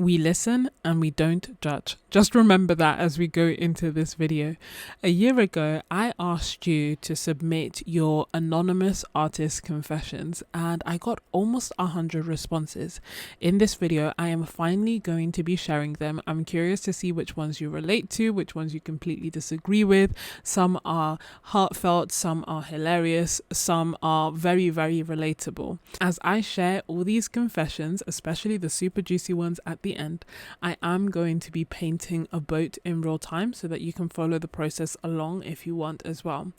We listen and we don't judge. Just remember that as we go into this video. A year ago, I asked you to submit your anonymous artist confessions and I got almost 100 responses. In this video, I am finally going to be sharing them. I'm curious to see which ones you relate to, which ones you completely disagree with. Some are heartfelt, some are hilarious, some are very, very relatable. As I share all these confessions, especially the super juicy ones at the end, I am going to be painting a boat in real time so that you can follow the process along if you want as well.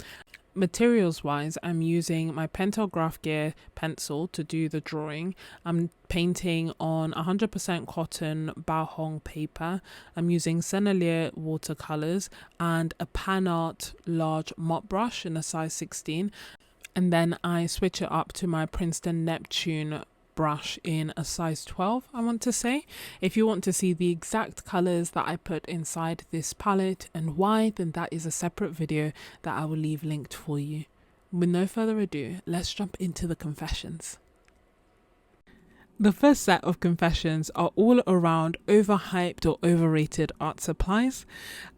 Materials wise, I'm using my Pentel Graph Gear pencil to do the drawing. I'm painting on 100% cotton bao hong paper. I'm using Sennelier watercolors and a pan art large mop brush in a size 16. And then I switch it up to my Princeton Neptune brush in a size 12, I want to say. If you want to see the exact colors that I put inside this palette and why, then that is a separate video that I will leave linked for you. With no further ado, let's jump into the confessions. The first set of confessions are all around overhyped or overrated art supplies.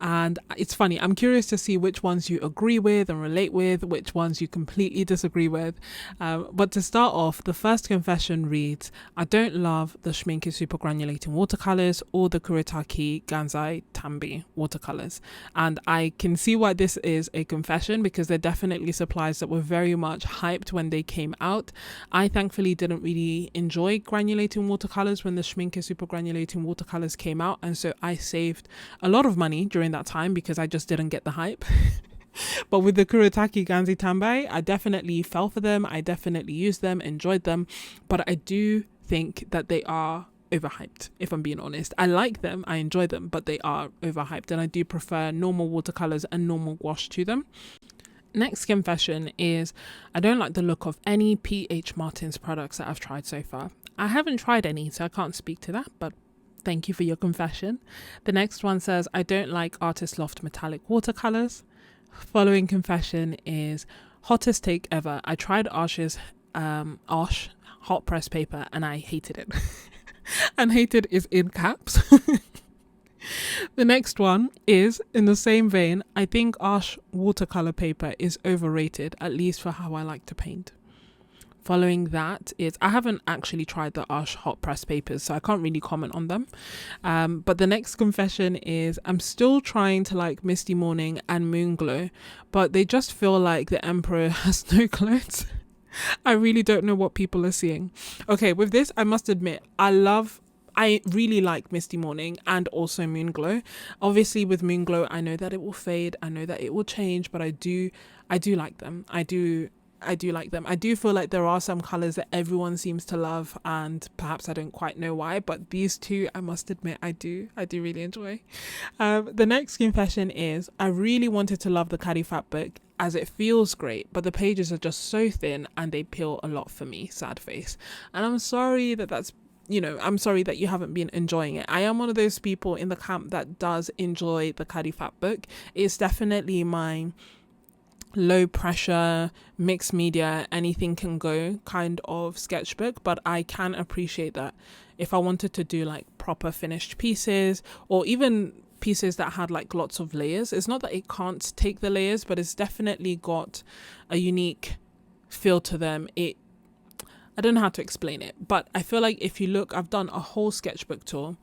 And it's funny, I'm curious to see which ones you agree with and relate with, which ones you completely disagree with. But to start off, the first confession reads, I don't love the Schmincke Super Granulating watercolors or the Kuretake Gansai Tambi watercolors. And I can see why this is a confession because they're definitely supplies that were very much hyped when they came out. I thankfully didn't really enjoy granulating watercolors when the Schmincke Super Granulating watercolors came out, and so I saved a lot of money during that time because I just didn't get the hype. But with the Kuretake Gansai Tambi, I definitely fell for them. I definitely used them, enjoyed them, but I do think that they are overhyped, if I'm being honest. I like them, I enjoy them, but they are overhyped, and I do prefer normal watercolors and normal gouache to them. Next confession is, I don't like the look of any P.H. Martin's products that I've tried so far. I haven't tried any, so I can't speak to that, but thank you for your confession. The next one says, I don't like Artist Loft metallic watercolors. Following confession is, hottest take ever. I tried Arsh's hot press paper and I hated it. And hated is in caps. The next one is, in the same vein, I think Arsh watercolor paper is overrated, at least for how I like to paint. Following that is, I haven't actually tried the Arsh hot press papers, so I can't really comment on them. But the next confession is, I'm still trying to like Misty Morning and Moon Glow, but they just feel like the Emperor has no clothes. I really don't know what people are seeing. Okay, with this, I must admit, I really like Misty Morning and also Moon Glow. Obviously with Moon Glow, I know that it will fade. I know that it will change, but I do like them. I do like them. I do feel like there are some colors that everyone seems to love and perhaps I don't quite know why, but these two, I must admit, I do really enjoy. The next confession is, I really wanted to love the Caddy Fat book as it feels great, but the pages are just so thin and they peel a lot for me, sad face. And I'm sorry I'm sorry that you haven't been enjoying it. I am one of those people in the camp that does enjoy the Caddy Fat book. It's definitely my low pressure, mixed media, anything can go kind of sketchbook, but I can appreciate that if I wanted to do like proper finished pieces or even pieces that had like lots of layers, it's not that it can't take the layers, but it's definitely got a unique feel to them. I don't know how to explain it, but I feel like if you look, I've done a whole sketchbook tour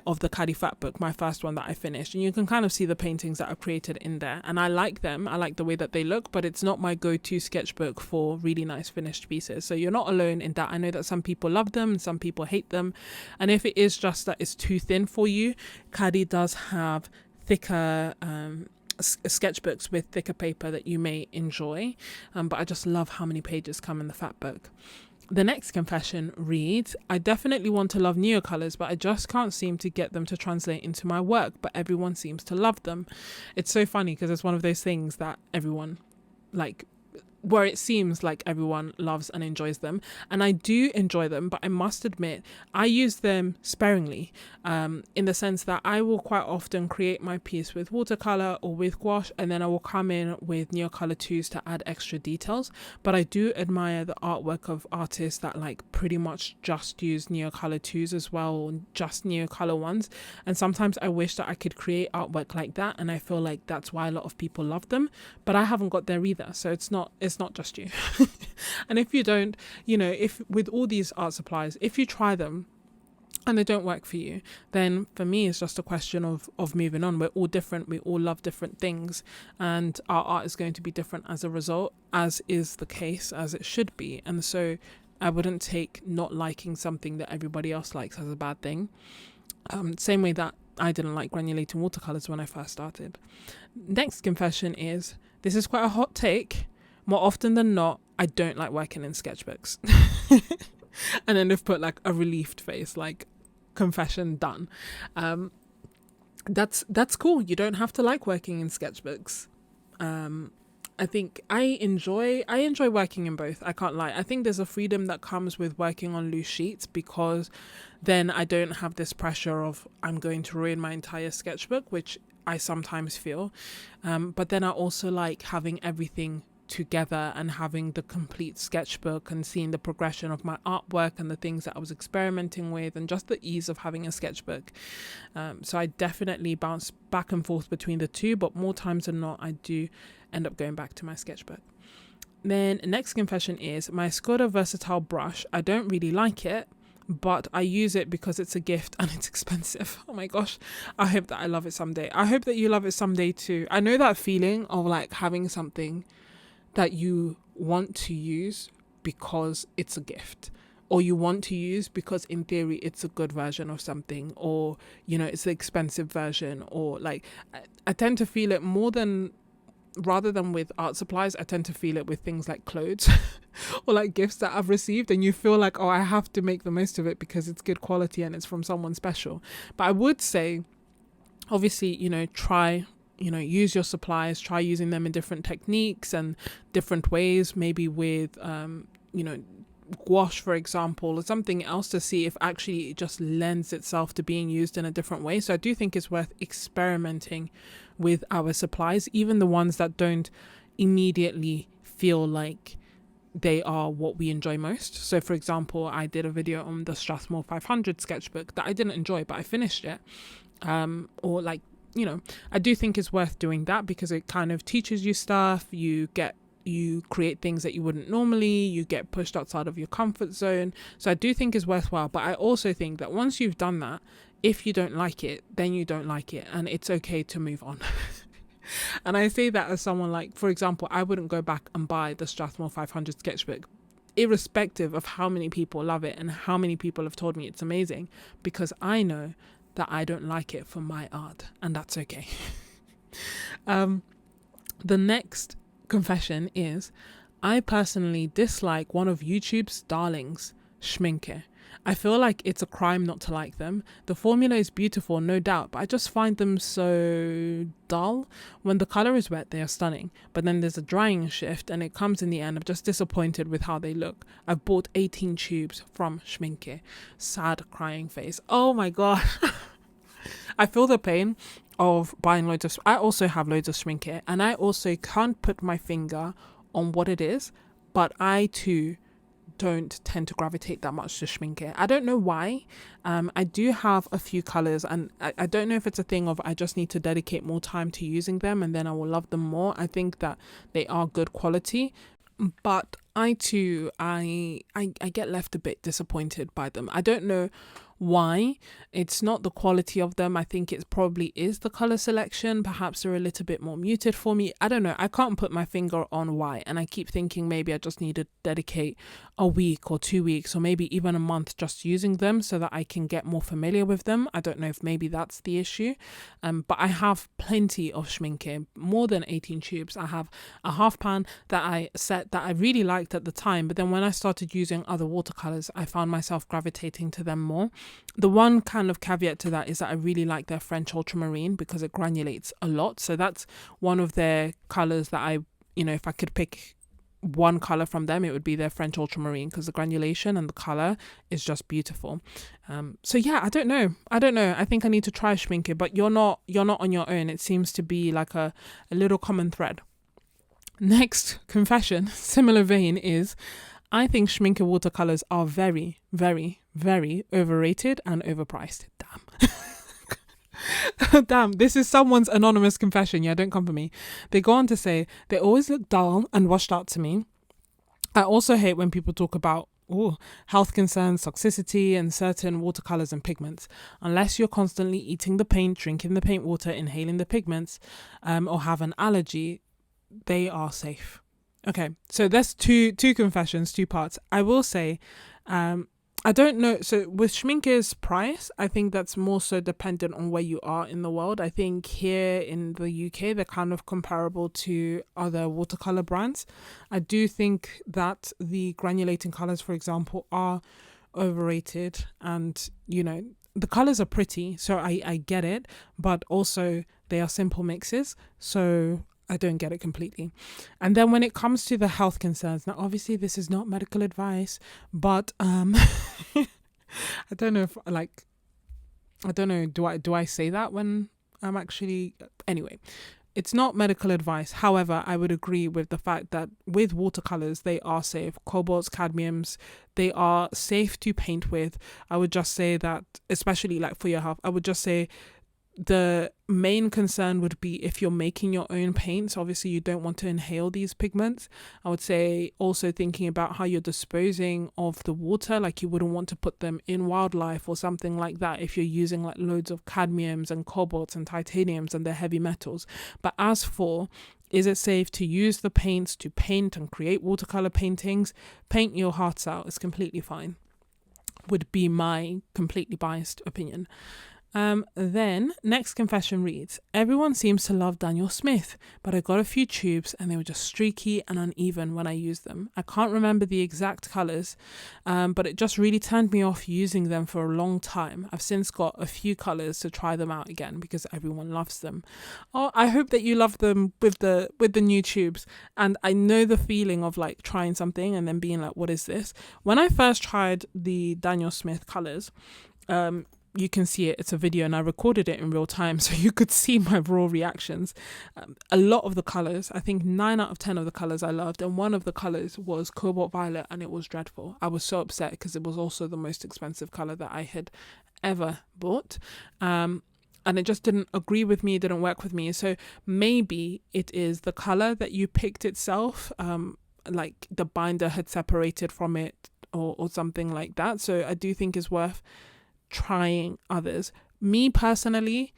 of the Caddy Fat book, my first one that I finished, and you can kind of see the paintings that I've created in there, and I like them. I like the way that they look, but it's not my go-to sketchbook for really nice finished pieces. So you're not alone in that. I know that some people love them and some people hate them, and if it is just that it's too thin for you, Caddy does have thicker sketchbooks with thicker paper that you may enjoy, but I just love how many pages come in the Fat book. The next confession reads, I definitely want to love newer colors, but I just can't seem to get them to translate into my work, but everyone seems to love them. It's so funny because it's one of those things that everyone, like, where it seems like everyone loves and enjoys them. And I do enjoy them, but I must admit, I use them sparingly, in the sense that I will quite often create my piece with watercolor or with gouache, and then I will come in with Neocolor 2s to add extra details. But I do admire the artwork of artists that like pretty much just use Neocolor 2s as well, or just Neocolor ones. And sometimes I wish that I could create artwork like that, and I feel like that's why a lot of people love them, but I haven't got there either. So it's not just you. And if you don't, if with all these art supplies, if you try them and they don't work for you, then for me it's just a question of moving on. We're all different, we all love different things, and our art is going to be different as a result, as is the case, as it should be. And so I wouldn't take not liking something that everybody else likes as a bad thing. Same way that I didn't like granulating watercolors when I first started. Next confession is, this is quite a hot take. More often than not, I don't like working in sketchbooks. And then they've put like a relieved face, like confession done. That's cool. You don't have to like working in sketchbooks. I think I enjoy working in both. I can't lie. I think there's a freedom that comes with working on loose sheets, because then I don't have this pressure of I'm going to ruin my entire sketchbook, which I sometimes feel. But then I also like having everything together and having the complete sketchbook and seeing the progression of my artwork and the things that I was experimenting with, and just the ease of having a sketchbook. So I definitely bounce back and forth between the two, but more times than not I do end up going back to my sketchbook. Then next confession is, my Skoda versatile brush, I don't really like it, but I use it because it's a gift and it's expensive. Oh my gosh, I hope that I love it someday. I hope that you love it someday too. I know that feeling of like having something that you want to use because it's a gift, or you want to use because in theory it's a good version of something, or it's the expensive version, or like I tend to feel it rather than with art supplies. I tend to feel it with things like clothes or like gifts that I've received, and you feel like, oh, I have to make the most of it because it's good quality and it's from someone special. But I would say, obviously, try, use your supplies, try using them in different techniques and different ways, maybe with, gouache, for example, or something else, to see if actually it just lends itself to being used in a different way. So I do think it's worth experimenting with our supplies, even the ones that don't immediately feel like they are what we enjoy most. So for example, I did a video on the Strathmore 500 sketchbook that I didn't enjoy, but I finished it. Or like, I do think it's worth doing that because it kind of teaches you stuff. You create things that you wouldn't normally, you get pushed outside of your comfort zone. So I do think it's worthwhile, but I also think that once you've done that, if you don't like it, then you don't like it, and it's okay to move on. And I say that as someone like, for example, I wouldn't go back and buy the Strathmore 500 sketchbook, irrespective of how many people love it and how many people have told me it's amazing, because I know that I don't like it for my art, and that's okay. The next confession is, I personally dislike one of YouTube's darlings, Schminke. I feel like it's a crime not to like them. The formula is beautiful, no doubt, but I just find them so dull. When the color is wet, they are stunning, but then there's a drying shift and it comes in the end. I'm just disappointed with how they look. I've bought 18 tubes from Schminke. Sad crying face. Oh my gosh. I feel the pain of buying loads of, I also have loads of Schminke, and I also can't put my finger on what it is, but I too don't tend to gravitate that much to Schminke. I don't know why. I do have a few colors, and I don't know if it's a thing of I just need to dedicate more time to using them and then I will love them more. I think that they are good quality, but I too, I get left a bit disappointed by them. I don't know why. It's not the quality of them. I think it probably is the color selection. Perhaps they're a little bit more muted for me. I don't know. I can't put my finger on why. And I keep thinking maybe I just need to dedicate a week or 2 weeks or maybe even a month just using them so that I can get more familiar with them. I don't know if maybe that's the issue. But I have plenty of Schminke, more than 18 tubes. I have a half pan that I really liked at the time, but then when I started using other watercolors, I found myself gravitating to them more. The one kind of caveat to that is that I really like their French ultramarine because it granulates a lot. So that's one of their colors that I, if I could pick one color from them, it would be their French ultramarine, because the granulation and the color is just beautiful. So yeah, I don't know. I think I need to try Schminke, but you're not on your own. It seems to be like a little common thread. Next confession, similar vein, is I think Schminke watercolors are very, very, very overrated and overpriced. Damn, this is someone's anonymous confession. Yeah, don't come for me. They go on to say, they always look dull and washed out to me. I also hate when people talk about health concerns, toxicity, and certain watercolors and pigments. Unless you're constantly eating the paint, drinking the paint water, inhaling the pigments, or have an allergy, they are safe. Okay, so that's two confessions, two parts. I will say, I don't know. So with Schminke's price, I think that's more so dependent on where you are in the world. I think here in the UK, they're kind of comparable to other watercolor brands. I do think that the granulating colors, for example, are overrated, and the colors are pretty, so I get it, but also they are simple mixes, so I don't get it completely. And then when it comes to the health concerns, now obviously this is not medical advice, but I don't know if do I say that when I'm actually, anyway, it's not medical advice. However, I would agree with the fact that with watercolors, they are safe. Cobalts, cadmiums, they are safe to paint with. I would just say that, especially like for your health, I would just say the main concern would be if you're making your own paints. Obviously you don't want to inhale these pigments. I would say also thinking about how you're disposing of the water, like you wouldn't want to put them in wildlife or something like that if you're using like loads of cadmiums and cobalts and titaniums and they're heavy metals. But as for, is it safe to use the paints to paint and create watercolor paintings? Paint your hearts out, it's completely fine, would be my completely biased opinion. Then next confession reads, everyone seems to love Daniel Smith, but I got a few tubes and they were just streaky and uneven when I used them. I can't remember the exact colors, but it just really turned me off using them for a long time. I've since got a few colors to try them out again because everyone loves them. Oh, I hope that you love them with the new tubes. And I know the feeling of like trying something and then being like, what is this? When I first tried the Daniel Smith colors, you can see it, it's a video and I recorded it in real time so you could see my raw reactions. A lot of the colors, I think 9 out of 10 of the colors I loved, and one of the colors was cobalt violet and it was dreadful. I was so upset because it was also the most expensive color that I had ever bought. And it just didn't agree with me, didn't work with me. So maybe it is the color that you picked itself, like the binder had separated from it or something like that. So I do think it's worth trying others. Me personally,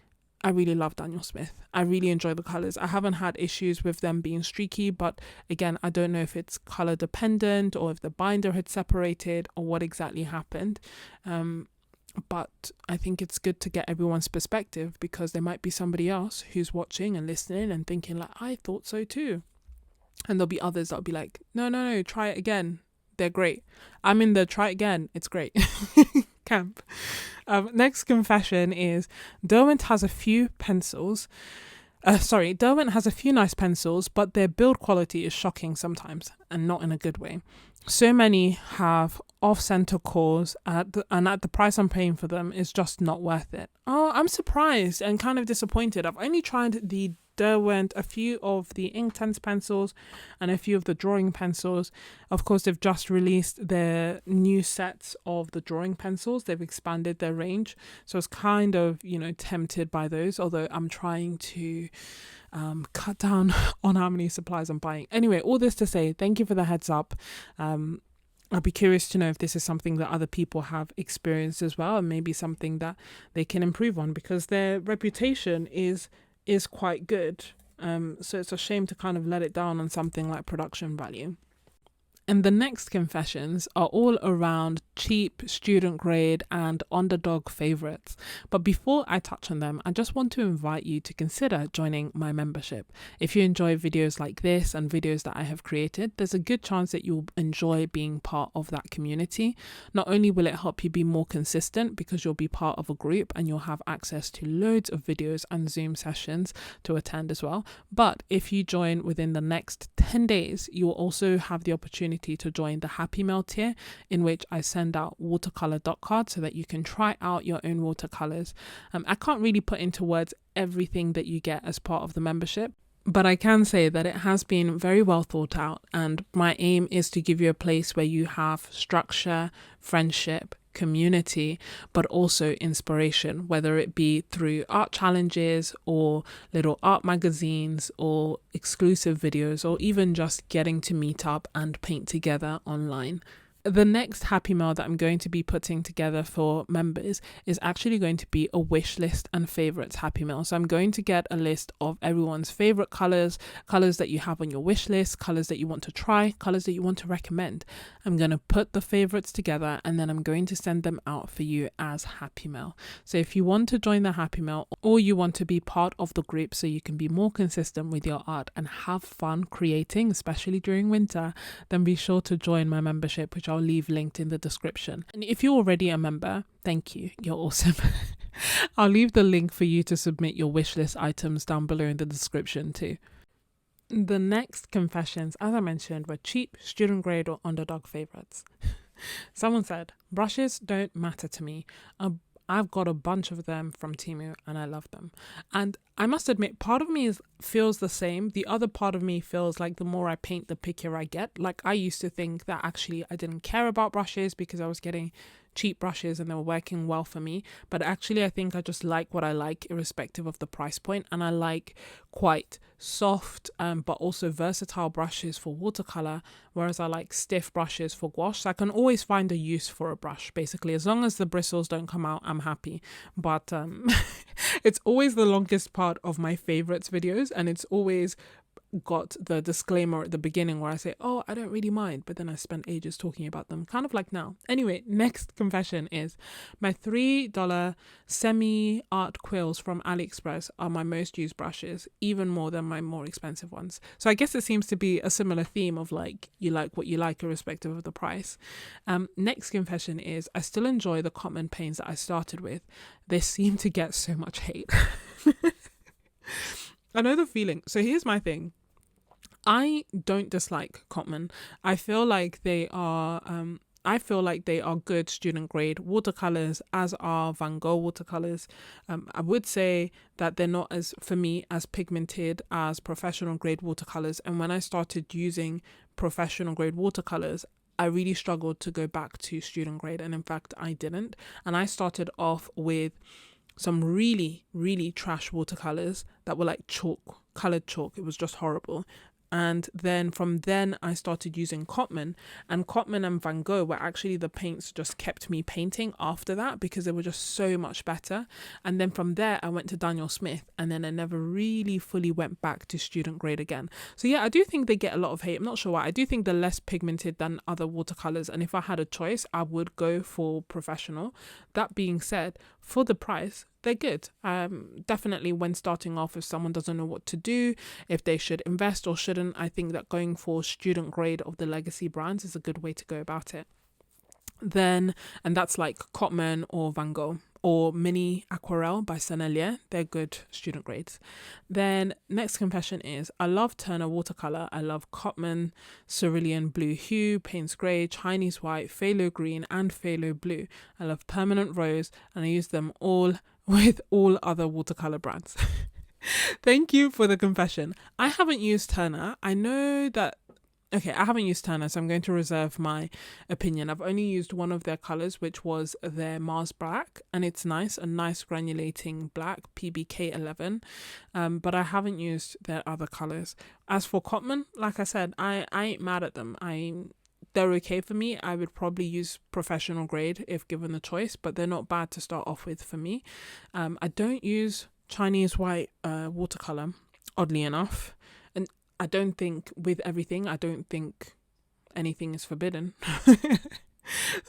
I really love Daniel Smith. I really enjoy the colors. I haven't had issues with them being streaky, but again, I don't know if it's color dependent or if the binder had separated or what exactly happened. But I think it's good to get everyone's perspective because there might be somebody else who's watching and listening and thinking like, I thought so too. And there'll be others that'll be like, no, try it again. They're great. I'm in the try it again. It's great. Camp. Next confession is Derwent has a few pencils. Derwent has a few nice pencils, but their build quality is shocking sometimes and not in a good way. So many have off-center cores and at the price I'm paying for them is just not worth it. Oh, I'm surprised and kind of disappointed. I've only tried the Derwent, a few of the Inktense pencils and a few of the drawing pencils. Of course, they've just released their new sets of the drawing pencils. They've expanded their range. So I was kind of, tempted by those, although I'm trying to cut down on how many supplies I'm buying. Anyway, all this to say, thank you for the heads up. I'd be curious to know if this is something that other people have experienced as well, and maybe something that they can improve on because their reputation is quite good. So it's a shame to kind of let it down on something like production value. And the next confessions are all around cheap student grade and underdog favorites. But before I touch on them, I just want to invite you to consider joining my membership. If you enjoy videos like this and videos that I have created, there's a good chance that you'll enjoy being part of that community. Not only will it help you be more consistent because you'll be part of a group and you'll have access to loads of videos and Zoom sessions to attend as well, but if you join within the next 10 days, you will also have the opportunity to join the Happy Mail tier, in which I send out watercolor dot cards so that you can try out your own watercolors. I can't really put into words everything that you get as part of the membership, but I can say that it has been very well thought out, and my aim is to give you a place where you have structure, friendship, community, but also inspiration, whether it be through art challenges or little art magazines or exclusive videos, or even just getting to meet up and paint together online. The next Happy Mail that I'm going to be putting together for members is actually going to be a wish list and favorites Happy Mail. So I'm going to get a list of everyone's favorite colors that you have on your wish list, colors that you want to try, colors that you want to recommend. I'm going to put the favorites together and then I'm going to send them out for you as Happy Mail. So if you want to join the Happy Mail, or you want to be part of the group so you can be more consistent with your art and have fun creating, especially during winter, then be sure to join my membership, which I'll leave linked in the description. And if you're already a member, thank you, you're awesome. I'll leave the link for you to submit your wishlist items down below in the description too. The next confessions, as I mentioned, were cheap, student grade or underdog favorites. Someone said, brushes don't matter to me. I've got a bunch of them from Temu and I love them. And I must admit, part of me feels the same. The other part of me feels like the more I paint, the pickier I get. Like, I used to think that actually I didn't care about brushes because I was getting cheap brushes and they were working well for me. But actually, I think I just like what I like irrespective of the price point. And I like quite soft but also versatile brushes for watercolor, whereas I like stiff brushes for gouache. So I can always find a use for a brush, basically. As long as the bristles don't come out, I'm happy. But it's always the longest part of my favorites videos, and it's always got the disclaimer at the beginning where I say, oh, I don't really mind, but then I spent ages talking about them, kind of like now. Anyway, next confession is my $3 semi art quills from AliExpress are my most used brushes, even more than my more expensive ones. So I guess it seems to be a similar theme of like, you like what you like irrespective of the price. Next confession is I still enjoy the Cotman paints that I started with. They seem to get so much hate. I know the feeling. So here's my thing. I don't dislike Cotman. I feel like they are good student grade watercolors, as are Van Gogh watercolors. I would say that they're not as pigmented as professional grade watercolors. And when I started using professional grade watercolors, I really struggled to go back to student grade. And in fact, I didn't. And I started off with some really, really trash watercolors that were like colored chalk. It was just horrible. And then from then I started using Cotman, and Cotman and Van Gogh were actually the paints just kept me painting after that because they were just so much better. And then from there I went to Daniel Smith, and then I never really fully went back to student grade again. So yeah, I do think they get a lot of hate. I'm not sure why. I do think they're less pigmented than other watercolors, and if I had a choice, I would go for professional. That being said, for the price, they're good. Definitely when starting off, if someone doesn't know what to do, if they should invest or shouldn't, I think that going for student grade of the legacy brands is a good way to go about it. And that's like Cotman or Van Gogh or Mini Aquarelle by Sennelier. They're good student grades. Then next confession is I love Turner watercolor. I love Cotman, Cerulean Blue Hue, Payne's Grey, Chinese White, Phthalo Green and Phthalo Blue. I love Permanent Rose, and I use them all with all other watercolor brands. Thank you for the confession. I haven't used Turner. I haven't used Turner, so I'm going to reserve my opinion. I've only used one of their colors, which was their Mars Black, and it's nice, a nice granulating black, PBK 11, but I haven't used their other colors. As for Cotman, like I said, I ain't mad at them. They're okay for me. I would probably use professional grade if given the choice, but they're not bad to start off with for me. I don't use Chinese White watercolor, oddly enough. And I don't think with everything, I don't think anything is forbidden.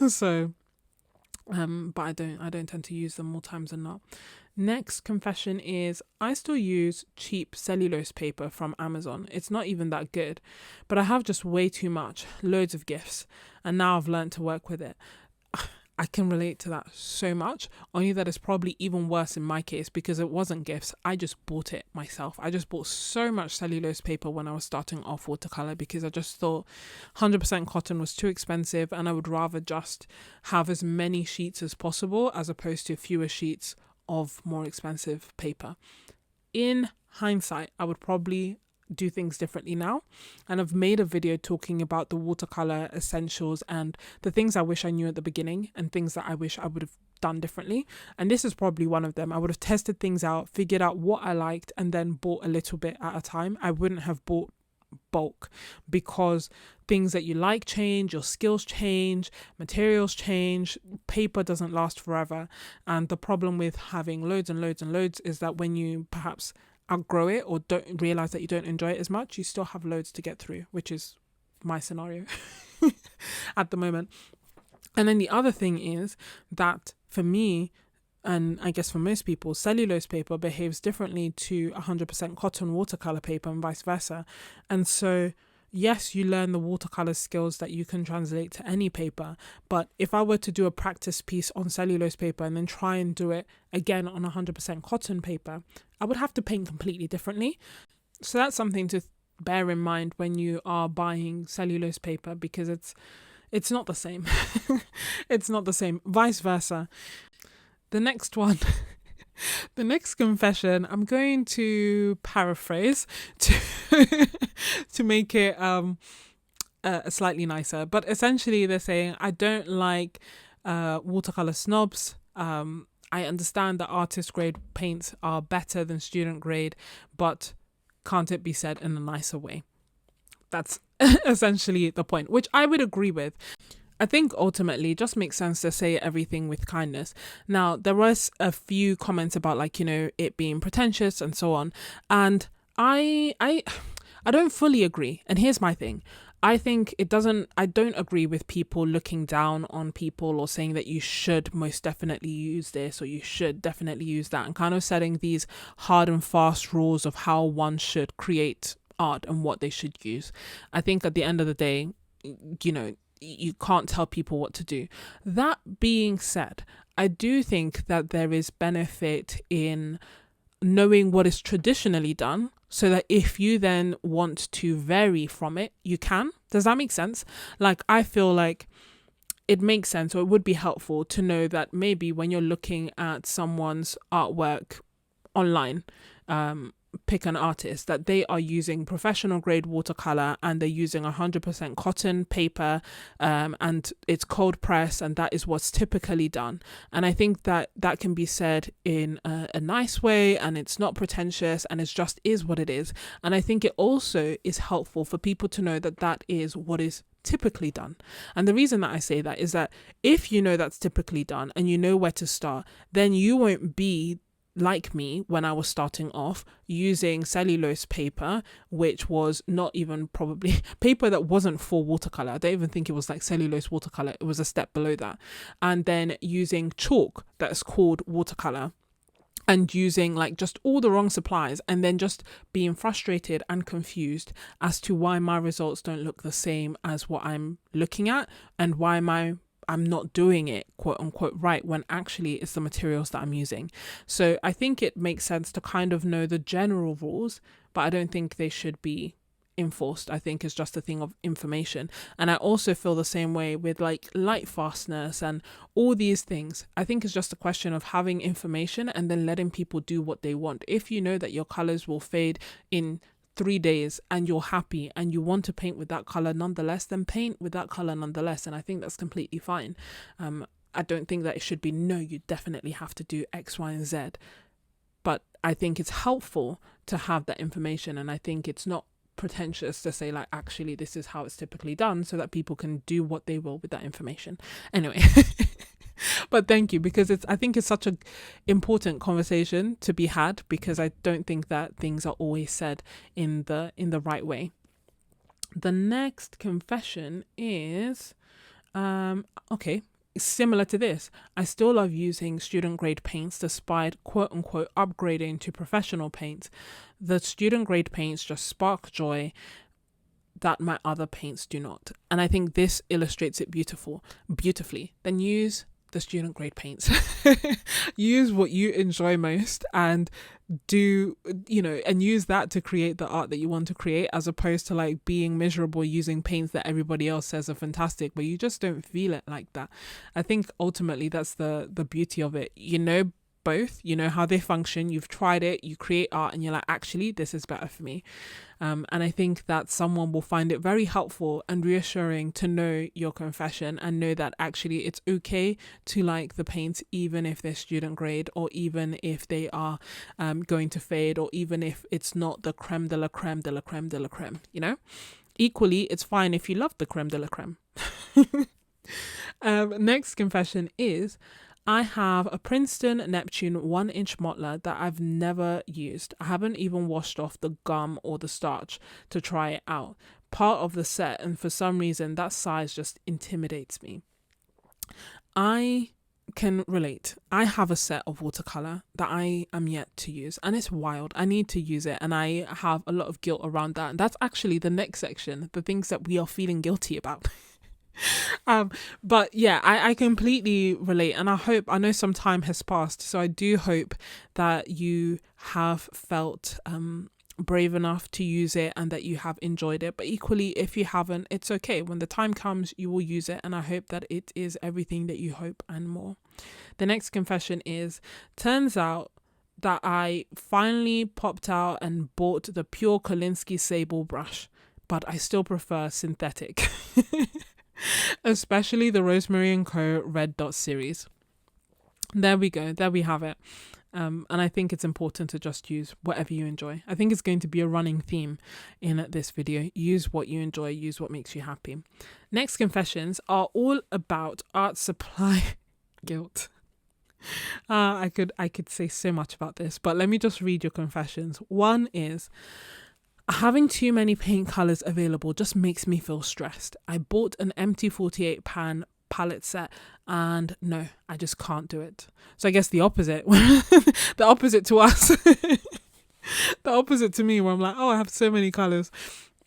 So, but I don't tend to use them more times than not. Next confession is I still use cheap cellulose paper from Amazon. It's not even that good, but I have just way too much, loads of gifts, and now I've learned to work with it. I can relate to that so much, only that it's probably even worse in my case because it wasn't gifts. I just bought it myself. I just bought so much cellulose paper when I was starting off watercolor because I just thought 100% cotton was too expensive and I would rather just have as many sheets as possible as opposed to fewer sheets of more expensive paper. In hindsight, I would probably do things differently now, and I've made a video talking about the watercolor essentials and the things I wish I knew at the beginning and things that I wish I would have done differently, and this is probably one of them. I would have tested things out, figured out what I liked, and then bought a little bit at a time. I wouldn't have bought bulk because things that you like change, your skills change, materials change, paper doesn't last forever, and the problem with having loads and loads and loads is that when you perhaps outgrow it or don't realize that you don't enjoy it as much, you still have loads to get through, which is my scenario at the moment. And then the other thing is that for me, and I guess for most people, cellulose paper behaves differently to 100% cotton watercolor paper and vice versa. And so yes, you learn the watercolor skills that you can translate to any paper, but if I were to do a practice piece on cellulose paper and then try and do it again on 100% cotton paper, I would have to paint completely differently. So that's something to bear in mind when you are buying cellulose paper, because it's not the same. It's not the same. Vice versa. The next one, the next confession, I'm going to paraphrase to make it slightly nicer. But essentially they're saying, I don't like watercolor snobs. I understand that artist grade paints are better than student grade, but can't it be said in a nicer way? That's essentially the point, which I would agree with. I think ultimately it just makes sense to say everything with kindness. Now, there was a few comments about it being pretentious and so on. And I don't fully agree. And here's my thing. I don't agree with people looking down on people or saying that you should most definitely use this or you should definitely use that, and kind of setting these hard and fast rules of how one should create art and what they should use. I think at the end of the day, you can't tell people what to do. That being said, I do think that there is benefit in knowing what is traditionally done, so that if you then want to vary from it, you can. Does that make sense? Like, I feel like it makes sense, or it would be helpful to know that maybe when you're looking at someone's artwork online, pick an artist, that they are using professional grade watercolor and they're using 100% cotton paper, and it's cold press, and that is what's typically done. And I think that that can be said in a nice way, and it's not pretentious, and it just is what it is. And I think it also is helpful for people to know that that is what is typically done. And the reason that I say that is that if you know that's typically done and you know where to start, then you won't be like me when I was starting off using cellulose paper, which was not even probably paper that wasn't for watercolor. I don't even think it was like cellulose watercolor. It was a step below that. And then using chalk that's called watercolor, and using like just all the wrong supplies, and then just being frustrated and confused as to why my results don't look the same as what I'm looking at, and why I'm not doing it quote unquote right, when actually it's the materials that I'm using. So I think it makes sense to kind of know the general rules, but I don't think they should be enforced. I think it's just a thing of information. And I also feel the same way with like light fastness and all these things. I think it's just a question of having information and then letting people do what they want. If you know that your colors will fade in 3 days and you're happy and you want to paint with that color nonetheless, then paint with that color nonetheless. And I think that's completely fine. I don't think that it should be, no, you definitely have to do X, Y, and Z. But I think it's helpful to have that information. And I think it's not pretentious to say like, actually, this is how it's typically done, so that people can do what they will with that information. Anyway. But thank you, because I think it's such an important conversation to be had, because I don't think that things are always said in the right way. The next confession is, okay, similar to this. I still love using student grade paints despite quote unquote upgrading to professional paints. The student grade paints just spark joy that my other paints do not. And I think this illustrates it beautifully. Then use the student grade paints. Use what you enjoy most and and use that to create the art that you want to create, as opposed to like being miserable using paints that everybody else says are fantastic, but you just don't feel it like that. I think ultimately that's the beauty of it. Both, how they function, you've tried it, you create art and you're like, actually this is better for me. And I think that someone will find it very helpful and reassuring to know your confession and know that actually it's okay to like the paints, even if they're student grade, or even if they are going to fade, or even if it's not the creme de la creme de la creme de la creme. Equally, it's fine if you love the creme de la creme. Next confession is, I have a Princeton Neptune 1-inch modeler that I've never used. I haven't even washed off the gum or the starch to try it out. Part of the set, and for some reason that size just intimidates me. I can relate. I have a set of watercolor that I am yet to use, and it's wild. I need to use it, and I have a lot of guilt around that. And that's actually the next section, the things that we are feeling guilty about. But yeah, I completely relate, and I know some time has passed, so I do hope that you have felt brave enough to use it and that you have enjoyed it. But equally, if you haven't, it's okay. When the time comes, you will use it, and I hope that it is everything that you hope and more. The next confession is, turns out that I finally popped out and bought the pure Kolinsky Sable brush, but I still prefer synthetic. Especially the Rosemary & Co. Red Dot series. There we go. There we have it. And I think it's important to just use whatever you enjoy. I think it's going to be a running theme in this video. Use what you enjoy. Use what makes you happy. Next confessions are all about art supply guilt. I could say so much about this, but let me just read your confessions. One is, having too many paint colors available just makes me feel stressed. I bought an empty 48 pan palette set and no, I just can't do it. So I guess the opposite, the opposite to us, the opposite to me, where I'm like, oh, I have so many colors.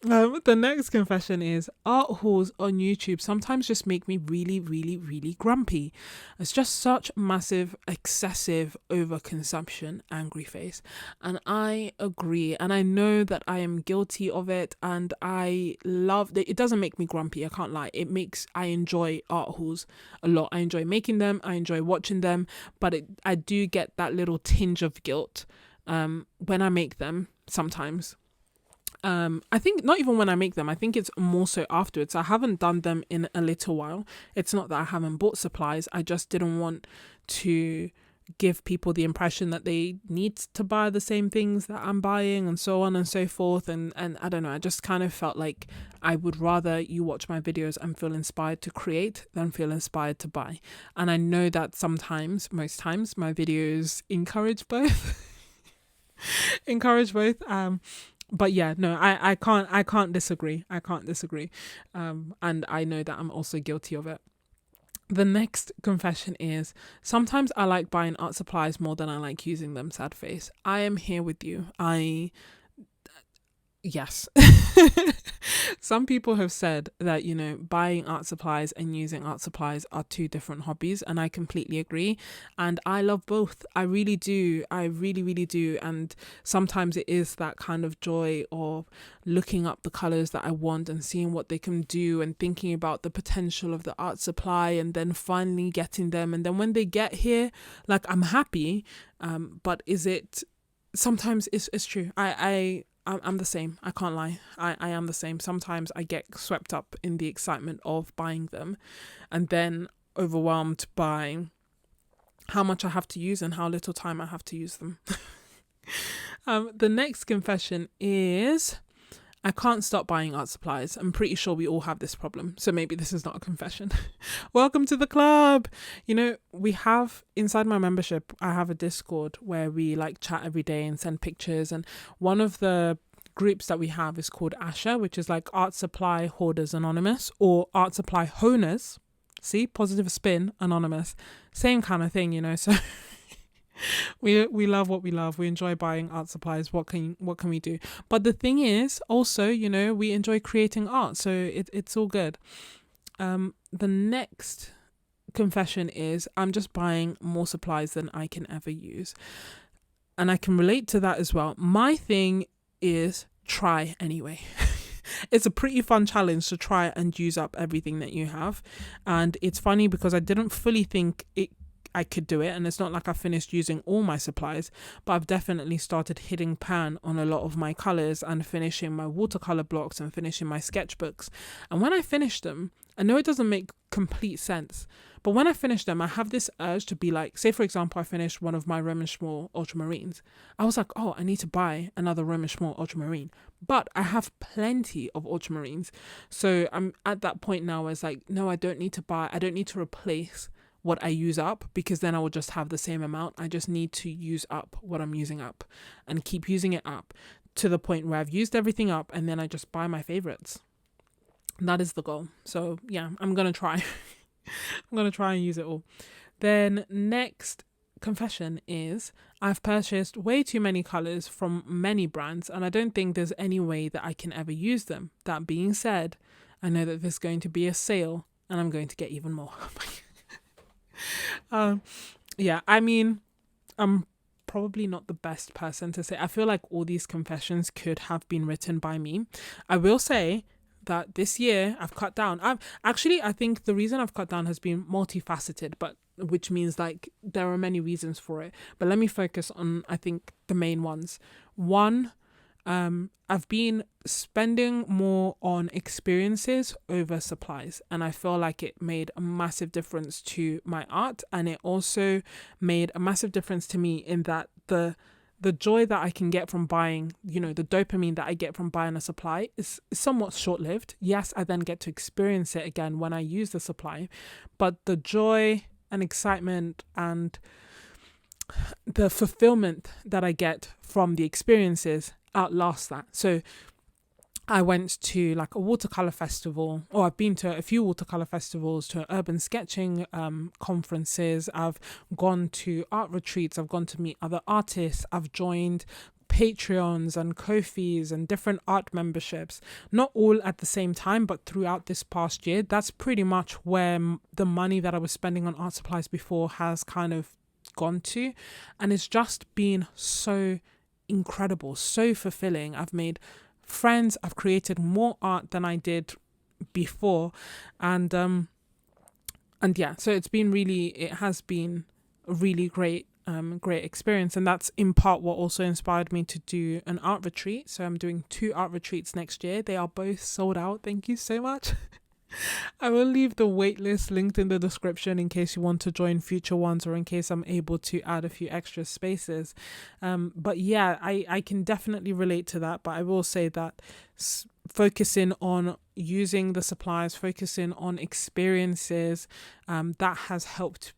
The next confession is, art hauls on YouTube sometimes just make me really, really, really grumpy. It's just such massive, excessive overconsumption, angry face. And I agree. And I know that I am guilty of it. And I love that. It doesn't make me grumpy, I can't lie. I enjoy art hauls a lot. I enjoy making them. I enjoy watching them. But I do get that little tinge of guilt when I make them sometimes. I think not even when I make them, I think it's more so afterwards. I haven't done them in a little while. It's not that I haven't bought supplies. I just didn't want to give people the impression that they need to buy the same things that I'm buying, and so on and so forth. And I don't know, I just kind of felt like I would rather you watch my videos and feel inspired to create than feel inspired to buy. And I know that most times my videos encourage both. But yeah, no, I can't disagree. And I know that I'm also guilty of it. The next confession is, sometimes I like buying art supplies more than I like using them, sad face. I am here with you. Yes. Some people have said that, buying art supplies and using art supplies are two different hobbies, and I completely agree. And I love both. I really do. I really, really do. And sometimes it is that kind of joy of looking up the colors that I want and seeing what they can do and thinking about the potential of the art supply and then finally getting them. And then when they get here, like, I'm happy. But sometimes it's true. I'm the same. I can't lie. I am the same. Sometimes I get swept up in the excitement of buying them and then overwhelmed by how much I have to use and how little time I have to use them. The next confession is, I can't stop buying art supplies. I'm pretty sure we all have this problem, so maybe this is not a confession. Welcome to the club. We have, inside my membership, I have a Discord where we chat every day and send pictures, and one of the groups that we have is called ASHA, which is like Art Supply Hoarders Anonymous, or Art Supply Honers. See, positive spin, anonymous, same kind of thing, So we love what we love. We enjoy buying art supplies. What can we do? But the thing is, also, we enjoy creating art, so it's all good. The next confession is I'm just buying more supplies than I can ever use, and I can relate to that as well. My thing is try anyway. It's a pretty fun challenge to try and use up everything that you have. And it's funny because I didn't fully think I could do it, and it's not like I finished using all my supplies, but I've definitely started hitting pan on a lot of my colors and finishing my watercolor blocks and finishing my sketchbooks. And when I finish them, I know it doesn't make complete sense, but when I finish them, I have this urge to be like, say for example, I finished one of my Roman Schmall ultramarines. I was like, oh, I need to buy another Roman Schmall ultramarine, but I have plenty of ultramarines. So I'm at that point now where it's like, no, I don't need to replace what I use up, because then I will just have the same amount. I just need to use up what I'm using up and keep using it up to the point where I've used everything up, and then I just buy my favorites. That is the goal. So yeah, I'm going to try. I'm going to try and use it all. Then next confession is I've purchased way too many colors from many brands, and I don't think there's any way that I can ever use them. That being said, I know that there's going to be a sale and I'm going to get even more. Yeah, I mean, I'm probably not the best person to say. I feel like all these confessions could have been written by me. I will say that this year I've cut down. I think the reason I've cut down has been multifaceted, but which means like there are many reasons for it. But let me focus on, I think, the main ones. One, I've been spending more on experiences over supplies, and I feel like it made a massive difference to my art, and it also made a massive difference to me in that the joy that I can get from buying, the dopamine that I get from buying a supply is somewhat short-lived. Yes, I then get to experience it again when I use the supply, but the joy and excitement and the fulfillment that I get from the experiences outlast that. So I went to like a watercolor festival, or I've been to a few watercolor festivals, to urban sketching conferences. I've gone to art retreats. I've gone to meet other artists. I've joined Patreons and Ko-fis and different art memberships, not all at the same time, but throughout this past year. That's pretty much where the money that I was spending on art supplies before has kind of gone to, and it's just been so incredible, so fulfilling. I've made friends, I've created more art than I did before, and yeah, so it has been a really great experience, and that's in part what also inspired me to do an art retreat. So I'm doing 2 art retreats next year. They are both sold out. Thank you so much. I will leave the waitlist linked in the description in case you want to join future ones, or in case I'm able to add a few extra spaces. But yeah, I can definitely relate to that. But I will say that focusing on using the supplies, focusing on experiences, that has helped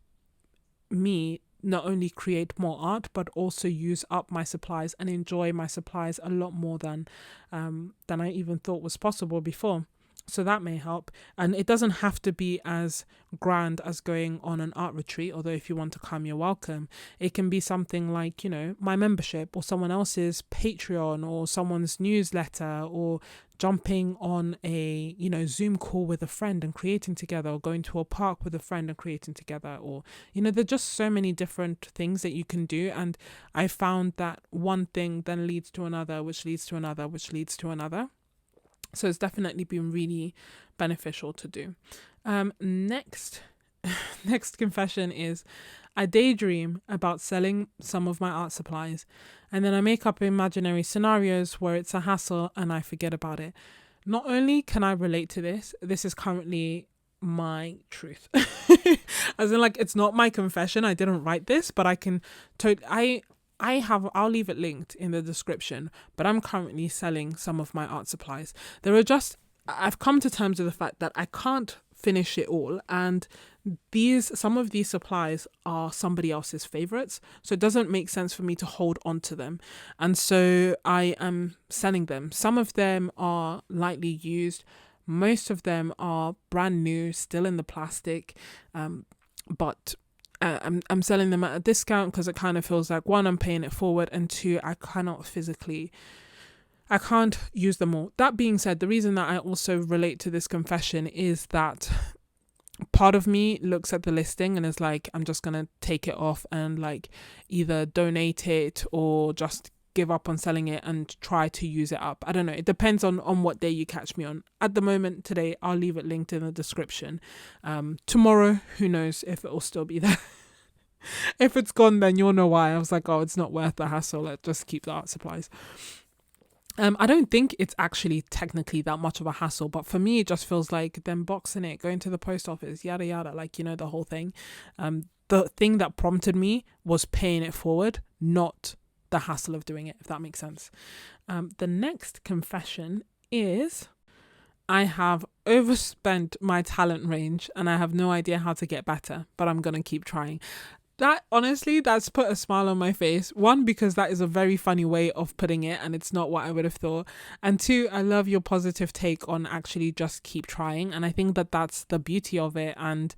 me not only create more art, but also use up my supplies and enjoy my supplies a lot more than I even thought was possible before. So that may help. And it doesn't have to be as grand as going on an art retreat, although if you want to come, you're welcome. It can be something like, my membership, or someone else's Patreon, or someone's newsletter, or jumping on a, Zoom call with a friend and creating together, or going to a park with a friend and creating together, or, there's just so many different things that you can do. And I found that one thing then leads to another, which leads to another, which leads to another. So it's definitely been really beneficial to do. Next confession is I daydream about selling some of my art supplies, and then I make up imaginary scenarios where it's a hassle and I forget about it. Not only can I relate to this is currently my truth. As in, like, it's not my confession. I didn't write this, but I can I'll leave it linked in the description, but I'm currently selling some of my art supplies. I've come to terms with the fact that I can't finish it all. And some of these supplies are somebody else's favorites, so it doesn't make sense for me to hold on to them, and so I am selling them. Some of them are lightly used, most of them are brand new, still in the plastic, but I'm selling them at a discount because it kind of feels like, one, I'm paying it forward, and two, I can't use them all. That being said, the reason that I also relate to this confession is that part of me looks at the listing and is like, I'm just gonna take it off and like either donate it or just give up on selling it and try to use it up. I don't know, it depends on what day you catch me on. At the moment, today, I'll leave it linked in the description. Tomorrow, who knows if it'll still be there. If it's gone, then you'll know why. I was like, oh, it's not worth the hassle, let's just keep the art supplies. I don't think it's actually technically that much of a hassle, but for me, it just feels like them boxing it, going to the post office, yada yada, like, you know, the whole thing. The thing that prompted me was paying it forward, not the hassle of doing it, if that makes sense. The next confession is, I have overspent my talent range and I have no idea how to get better, but I'm gonna keep trying. That, honestly, that's put a smile on my face. One, because that is a very funny way of putting it and it's not what I would have thought. And two, I love your positive take on actually just keep trying. And I think that that's the beauty of it. And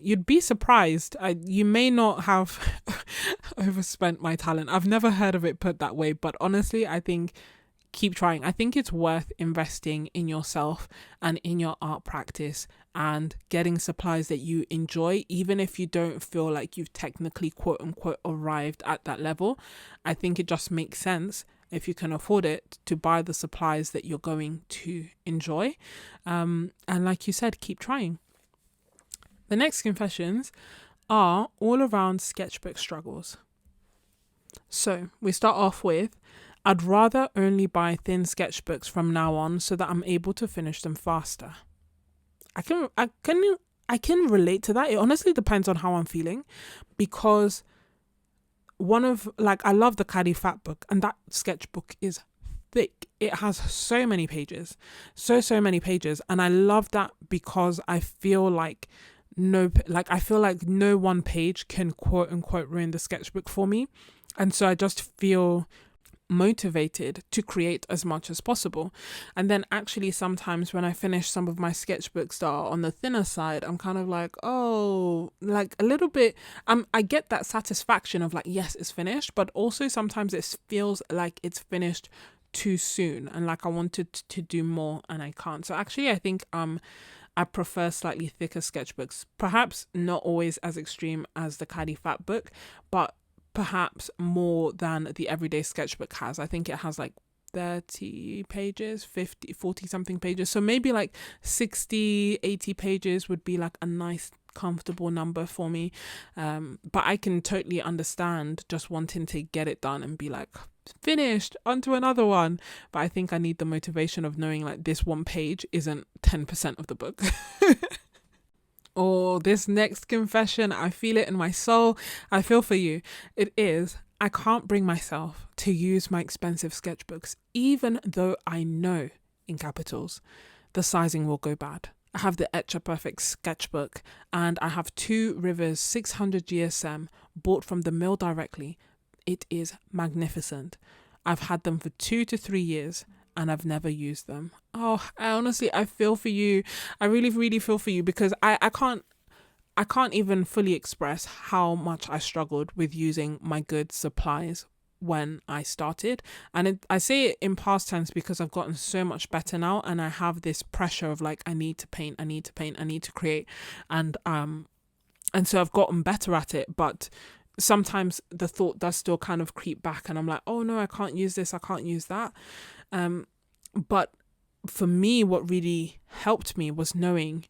you'd be surprised. You may not have overspent my talent. I've never heard of it put that way. But honestly, I think keep trying. I think it's worth investing in yourself and in your art practice and getting supplies that you enjoy, even if you don't feel like you've technically quote unquote arrived at that level. I think it just makes sense, if you can afford it, to buy the supplies that you're going to enjoy. And like you said, keep trying. The next confessions are all around sketchbook struggles. So we start off with, I'd rather only buy thin sketchbooks from now on so that I'm able to finish them faster. I can relate to that. It honestly depends on how I'm feeling, because I love the Caddy Fat book, and that sketchbook is thick. It has so many pages, so many pages, and I love that because I feel like no one page can quote unquote ruin the sketchbook for me, and so I just feel motivated to create as much as possible. And then actually sometimes when I finish some of my sketchbooks that are on the thinner side, I'm kind of like, oh, like a little bit, I get that satisfaction of like, yes, it's finished, but also sometimes it feels like it's finished too soon and like I wanted to do more and I can't. So actually I think I prefer slightly thicker sketchbooks, perhaps not always as extreme as the Caddy Fat book, but perhaps more than the Everyday Sketchbook has. I think it has like 30 pages, 40 something pages. So maybe like 60, 80 pages would be like a nice comfortable number for me. But I can totally understand just wanting to get it done and be like, finished, onto another one. But I think I need the motivation of knowing like this one page isn't 10% of the book. Oh, this next confession, I feel it in my soul. I feel for you. It is, I can't bring myself to use my expensive sketchbooks, even though I know, in capitals, the sizing will go bad. I have the Etcher Perfect sketchbook and I have 2 Rivers 600 GSM bought from the mill directly. It is magnificent. I've had them for 2 to 3 years and I've never used them. Oh, I feel for you. I really, really feel for you, because I can't even fully express how much I struggled with using my good supplies when I started. And I say it in past tense because I've gotten so much better now, and I have this pressure of like, I need to paint, I need to create. And so I've gotten better at it, but sometimes the thought does still kind of creep back and I'm like, oh no, I can't use this, I can't use that. But for me, what really helped me was knowing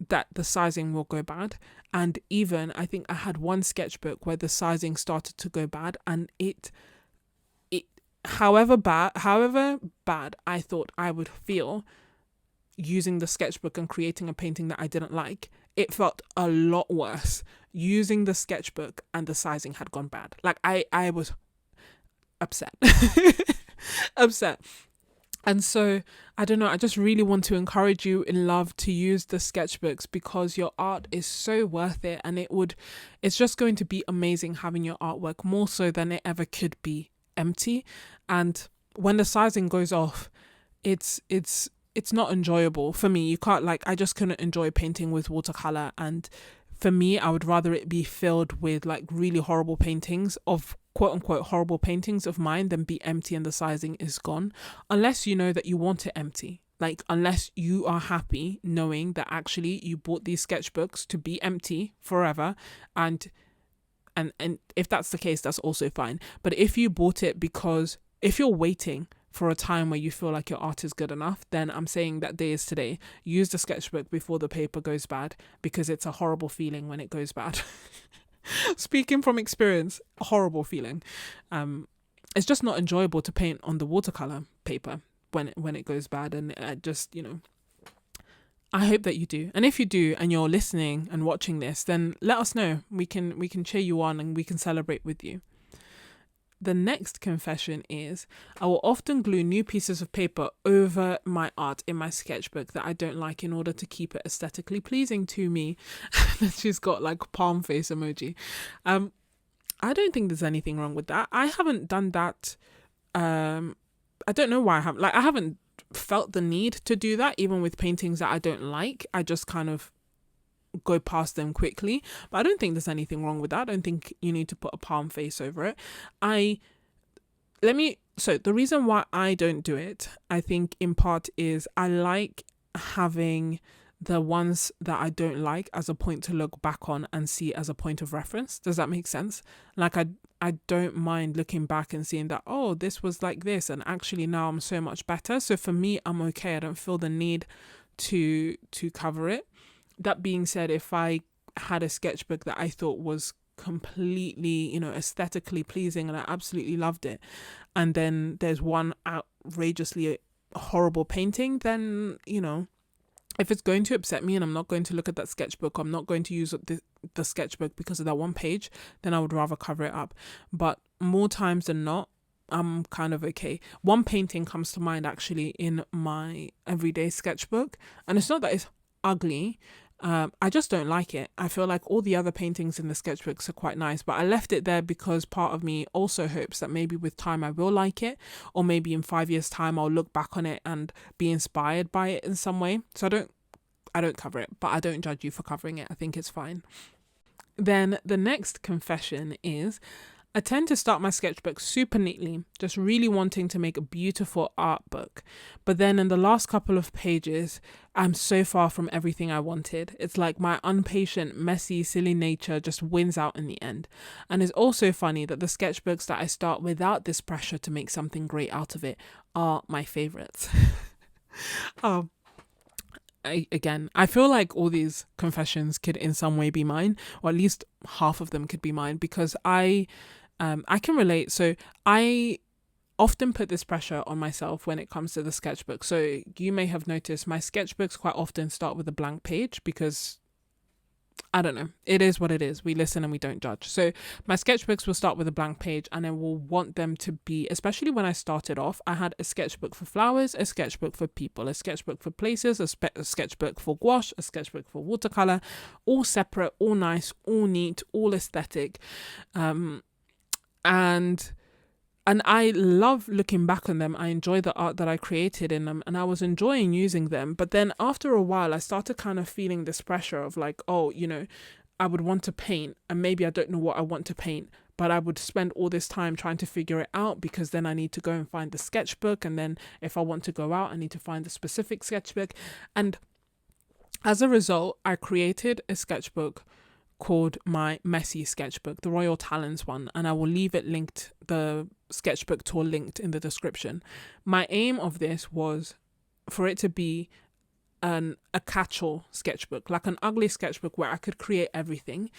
that the sizing will go bad. And even I think I had one sketchbook where the sizing started to go bad, and it however bad I thought I would feel using the sketchbook and creating a painting that I didn't like, it felt a lot worse using the sketchbook and the sizing had gone bad. Like I was upset. upset. And so I don't know, I just really want to encourage you in love to use the sketchbooks, because your art is so worth it, and it's just going to be amazing having your artwork, more so than it ever could be empty. And when the sizing goes off, it's not enjoyable for me. You can't, like, I just couldn't enjoy painting with watercolor, and for me, I would rather it be filled with like really horrible paintings of quote unquote horrible paintings of mine than be empty and the sizing is gone. Unless you know that you want it empty. Like, unless you are happy knowing that actually you bought these sketchbooks to be empty forever, and if that's the case, that's also fine. But if you bought it because, if you're waiting for a time where you feel like your art is good enough, then I'm saying that day is today. Use the sketchbook before the paper goes bad, because it's a horrible feeling when it goes bad. Speaking from experience, a horrible feeling. It's just not enjoyable to paint on the watercolor paper when it goes bad, and just, I hope that you do. And if you do, and you're listening and watching this, then let us know. We can cheer you on, and we can celebrate with you. The next confession is, I will often glue new pieces of paper over my art in my sketchbook that I don't like, in order to keep it aesthetically pleasing to me. She's got like palm face emoji. I don't think there's anything wrong with that. I haven't done that. I don't know why I haven't felt the need to do that, even with paintings that I don't like. I just kind of go past them quickly, but I don't think there's anything wrong with that. I don't think you need to put a palm face over it. So the reason why I don't do it, I think in part is I like having the ones that I don't like as a point to look back on and see as a point of reference. Does that make sense? Like, I don't mind looking back and seeing that, oh, this was like this, and actually now I'm so much better. So for me, I'm okay. I don't feel the need to cover it. That being said, if I had a sketchbook that I thought was completely, aesthetically pleasing, and I absolutely loved it, and then there's one outrageously horrible painting, then, if it's going to upset me and I'm not going to look at that sketchbook, I'm not going to use the sketchbook because of that one page, then I would rather cover it up. But more times than not, I'm kind of okay. One painting comes to mind actually in my everyday sketchbook, and it's not that it's ugly. I just don't like it. I feel like all the other paintings in the sketchbooks are quite nice, but I left it there because part of me also hopes that maybe with time I will like it, or maybe in 5 years' time I'll look back on it and be inspired by it in some way. So I don't cover it, but I don't judge you for covering it. I think it's fine. Then the next confession is, I tend to start my sketchbook super neatly, just really wanting to make a beautiful art book. But then in the last couple of pages, I'm so far from everything I wanted. It's like my impatient, messy, silly nature just wins out in the end. And it's also funny that the sketchbooks that I start without this pressure to make something great out of it are my favorites. I feel like all these confessions could in some way be mine, or at least half of them could be mine, because I can relate. So I often put this pressure on myself when it comes to the sketchbook. So you may have noticed my sketchbooks quite often start with a blank page, because I don't know, it is what it is. We listen and we don't judge. So my sketchbooks will start with a blank page, and I will want them to be, especially when I started off, I had a sketchbook for flowers, a sketchbook for people, a sketchbook for places, a sketchbook for gouache, a sketchbook for watercolor, all separate, all nice, all neat, all aesthetic. And I love looking back on them. I enjoy the art that I created in them, and I was enjoying using them. But then after a while, I started kind of feeling this pressure of like, oh, I would want to paint, and maybe I don't know what I want to paint, but I would spend all this time trying to figure it out, because then I need to go and find the sketchbook. And then if I want to go out, I need to find the specific sketchbook. And as a result, I created a sketchbook called my messy sketchbook, the Royal Talons one, and I will leave it linked, the sketchbook tour linked in the description. My aim of this was for it to be a catch-all sketchbook, like an ugly sketchbook where I could create everything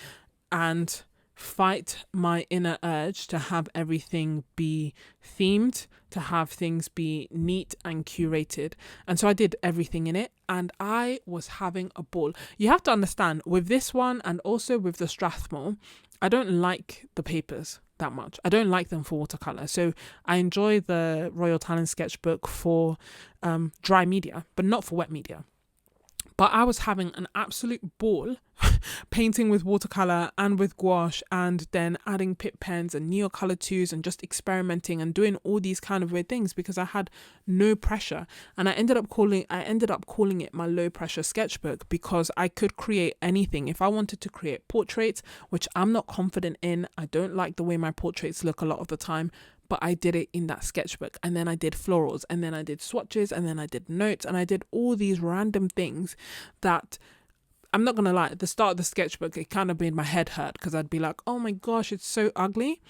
and fight my inner urge to have everything be themed, to have things be neat and curated. And so I did everything in it, and I was having a ball. You have to understand, with this one and also with the Strathmore, I don't like the papers. that much. I don't like them for watercolor. So I enjoy the Royal Talent sketchbook for dry media, but not for wet media. But I was having an absolute ball painting with watercolor and with gouache, and then adding Pitt pens and Neocolor 2s and just experimenting and doing all these kind of weird things because I had no pressure. And I ended up calling it my low pressure sketchbook because I could create anything. If I wanted to create portraits, which I'm not confident in, I don't like the way my portraits look a lot of the time, but I did it in that sketchbook. And then I did florals, and then I did swatches, and then I did notes, and I did all these random things that, I'm not gonna lie, at the start of the sketchbook, it kind of made my head hurt because I'd be like, oh my gosh, it's so ugly.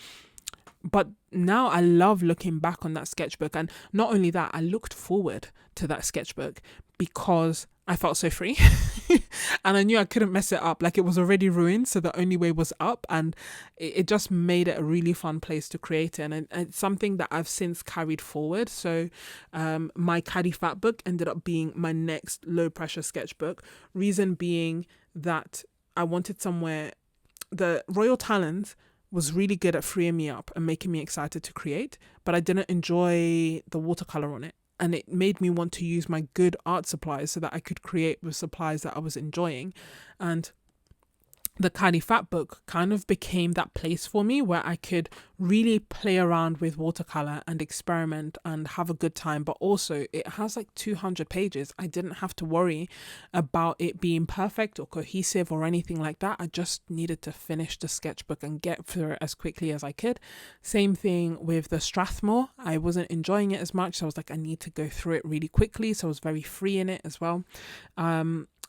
But now I love looking back on that sketchbook. And not only that, I looked forward to that sketchbook because I felt so free and I knew I couldn't mess it up. Like, it was already ruined, so the only way was up, and it just made it a really fun place to create it. And it's something that I've since carried forward. So my Caddy Fat book ended up being my next low pressure sketchbook. Reason being that I wanted somewhere, the Royal Talent was really good at freeing me up and making me excited to create, but I didn't enjoy the watercolor on it. And it made me want to use my good art supplies so that I could create with supplies that I was enjoying. And the Caddy Fat book kind of became that place for me where I could really play around with watercolor and experiment and have a good time. But also, it has like 200 pages. I didn't have to worry about it being perfect or cohesive or anything like that. I just needed to finish the sketchbook and get through it as quickly as I could. Same thing with the Strathmore. I wasn't enjoying it as much, so I was like, I need to go through it really quickly. So I was very free in it as well.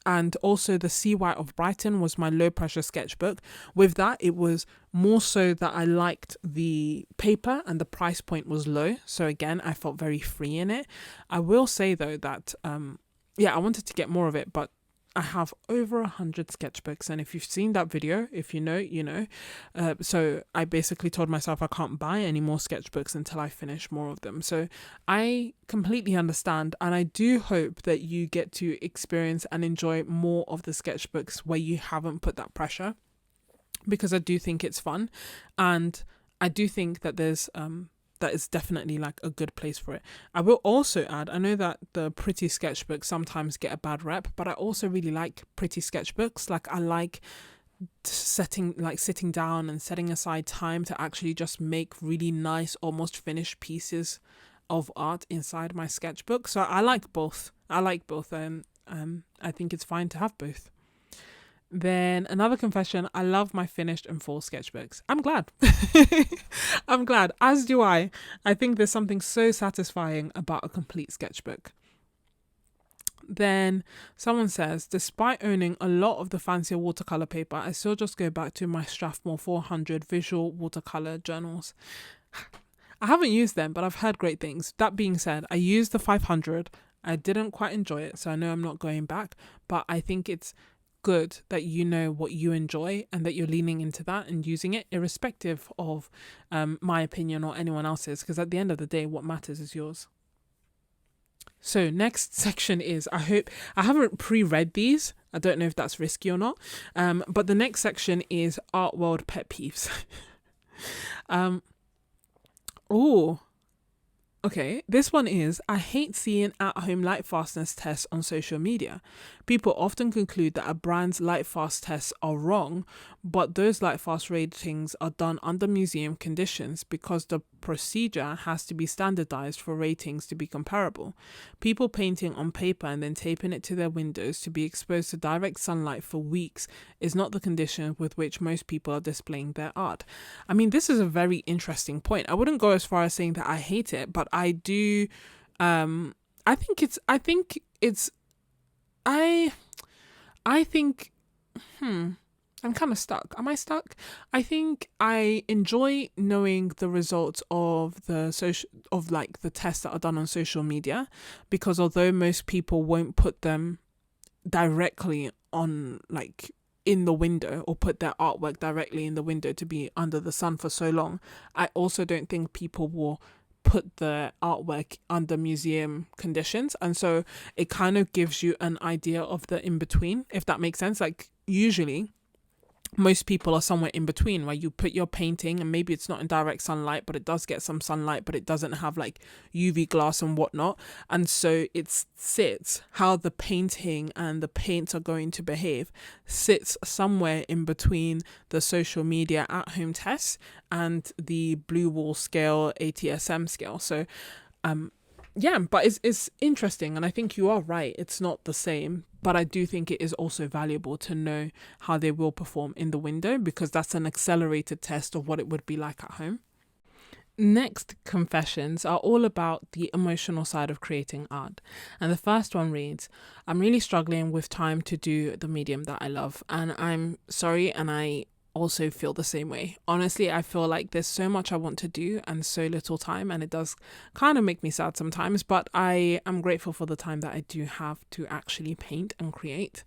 And also the Sea White of Brighton was my low pressure sketchbook. With that, it was more so that I liked the paper and the price point was low. So again, I felt very free in it. I will say though that, I wanted to get more of it, but I have over 100 sketchbooks, and if you've seen that video, if you know, you know. So I basically told myself I can't buy any more sketchbooks until I finish more of them. So I completely understand, and I do hope that you get to experience and enjoy more of the sketchbooks where you haven't put that pressure, because I do think it's fun, and I do think that that is definitely like a good place for it. I will also add, I know that the pretty sketchbooks sometimes get a bad rep, but I also really like pretty sketchbooks. Like, I like sitting down and setting aside time to actually just make really nice, almost finished pieces of art inside my sketchbook. So I like both. I think it's fine to have both. Then another confession, I love my finished and full sketchbooks. I'm glad. I'm glad, as do I. I think there's something so satisfying about a complete sketchbook. Then someone says, despite owning a lot of the fancier watercolor paper, I still just go back to my Strathmore 400 visual watercolor journals. I haven't used them, but I've heard great things. That being said, I used the 500. I didn't quite enjoy it, so I know I'm not going back, but I think it's good that you know what you enjoy and that you're leaning into that and using it, irrespective of my opinion or anyone else's, because at the end of the day, what matters is yours. So next section is, I haven't pre-read these, I don't know if that's risky or not, but the next section is art world pet peeves. Okay, this one is, I hate seeing at-home light fastness tests on social media. People often conclude that a brand's light fast tests are wrong, but those light fast ratings are done under museum conditions because the procedure has to be standardized for ratings to be comparable. People painting on paper and then taping it to their windows to be exposed to direct sunlight for weeks is not the condition with which most people are displaying their art. I mean, this is a very interesting point. I wouldn't go as far as saying that I hate it, but I do, I think, I'm kind of stuck. Am I stuck? I think I enjoy knowing the results of the tests that are done on social media, because although most people won't put them directly on in the window or put their artwork directly in the window to be under the sun for so long, I also don't think people will put the artwork under museum conditions, and so it kind of gives you an idea of the in-between, if that makes sense. Like, usually most people are somewhere in between, where you put your painting and maybe it's not in direct sunlight, but it does get some sunlight, but it doesn't have like UV glass and whatnot. And so it sits, how the painting and the paints are going to behave sits somewhere in between the social media at home tests and the blue wall scale ATSM scale. So yeah, but it's interesting, and I think you are right, it's not the same, but I do think it is also valuable to know how they will perform in the window, because that's an accelerated test of what it would be like at home. Next confessions are all about the emotional side of creating art. And the first one reads, I'm really struggling with time to do the medium that I love, and I'm sorry, and I also feel the same way. Honestly, I feel like there's so much I want to do and so little time, and it does kind of make me sad sometimes, but I am grateful for the time that I do have to actually paint and create.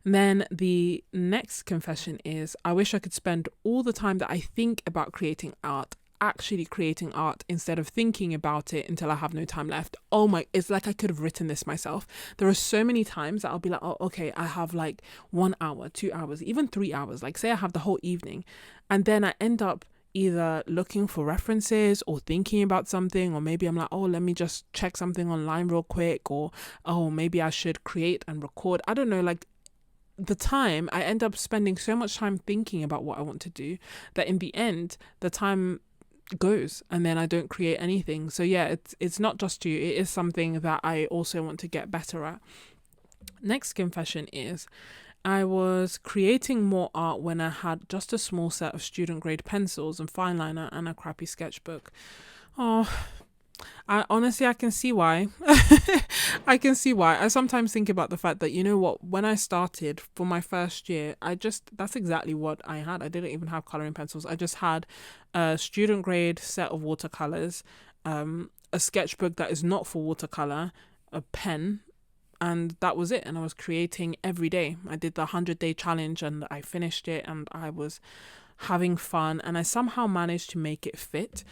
And then the next confession is, I wish I could spend all the time that I think about creating art actually creating art instead of thinking about it until I have no time left. Oh my, it's like I could have written this myself. There are so many times that I'll be like, oh, okay, I have like 1 hour, 2 hours, even 3 hours. Like say I have the whole evening, and then I end up either looking for references or thinking about something, or maybe I'm like, oh, let me just check something online real quick, or oh, maybe I should create and record. I don't know, like the time, I end up spending so much time thinking about what I want to do that in the end, the time goes and then I don't create anything. So yeah, it's not just you, it is something that I also want to get better at. Next confession is, I was creating more art when I had just a small set of student grade pencils and fine liner and a crappy sketchbook. Oh, I can see why. I can see why. I sometimes think about the fact that, you know what, when I started for my first year, that's exactly what I had. I didn't even have coloring pencils. I just had a student grade set of watercolors, a sketchbook that is not for watercolor, a pen, and that was it. And I was creating every day. I did the 100-day challenge and I finished it, and I was having fun, and I somehow managed to make it fit.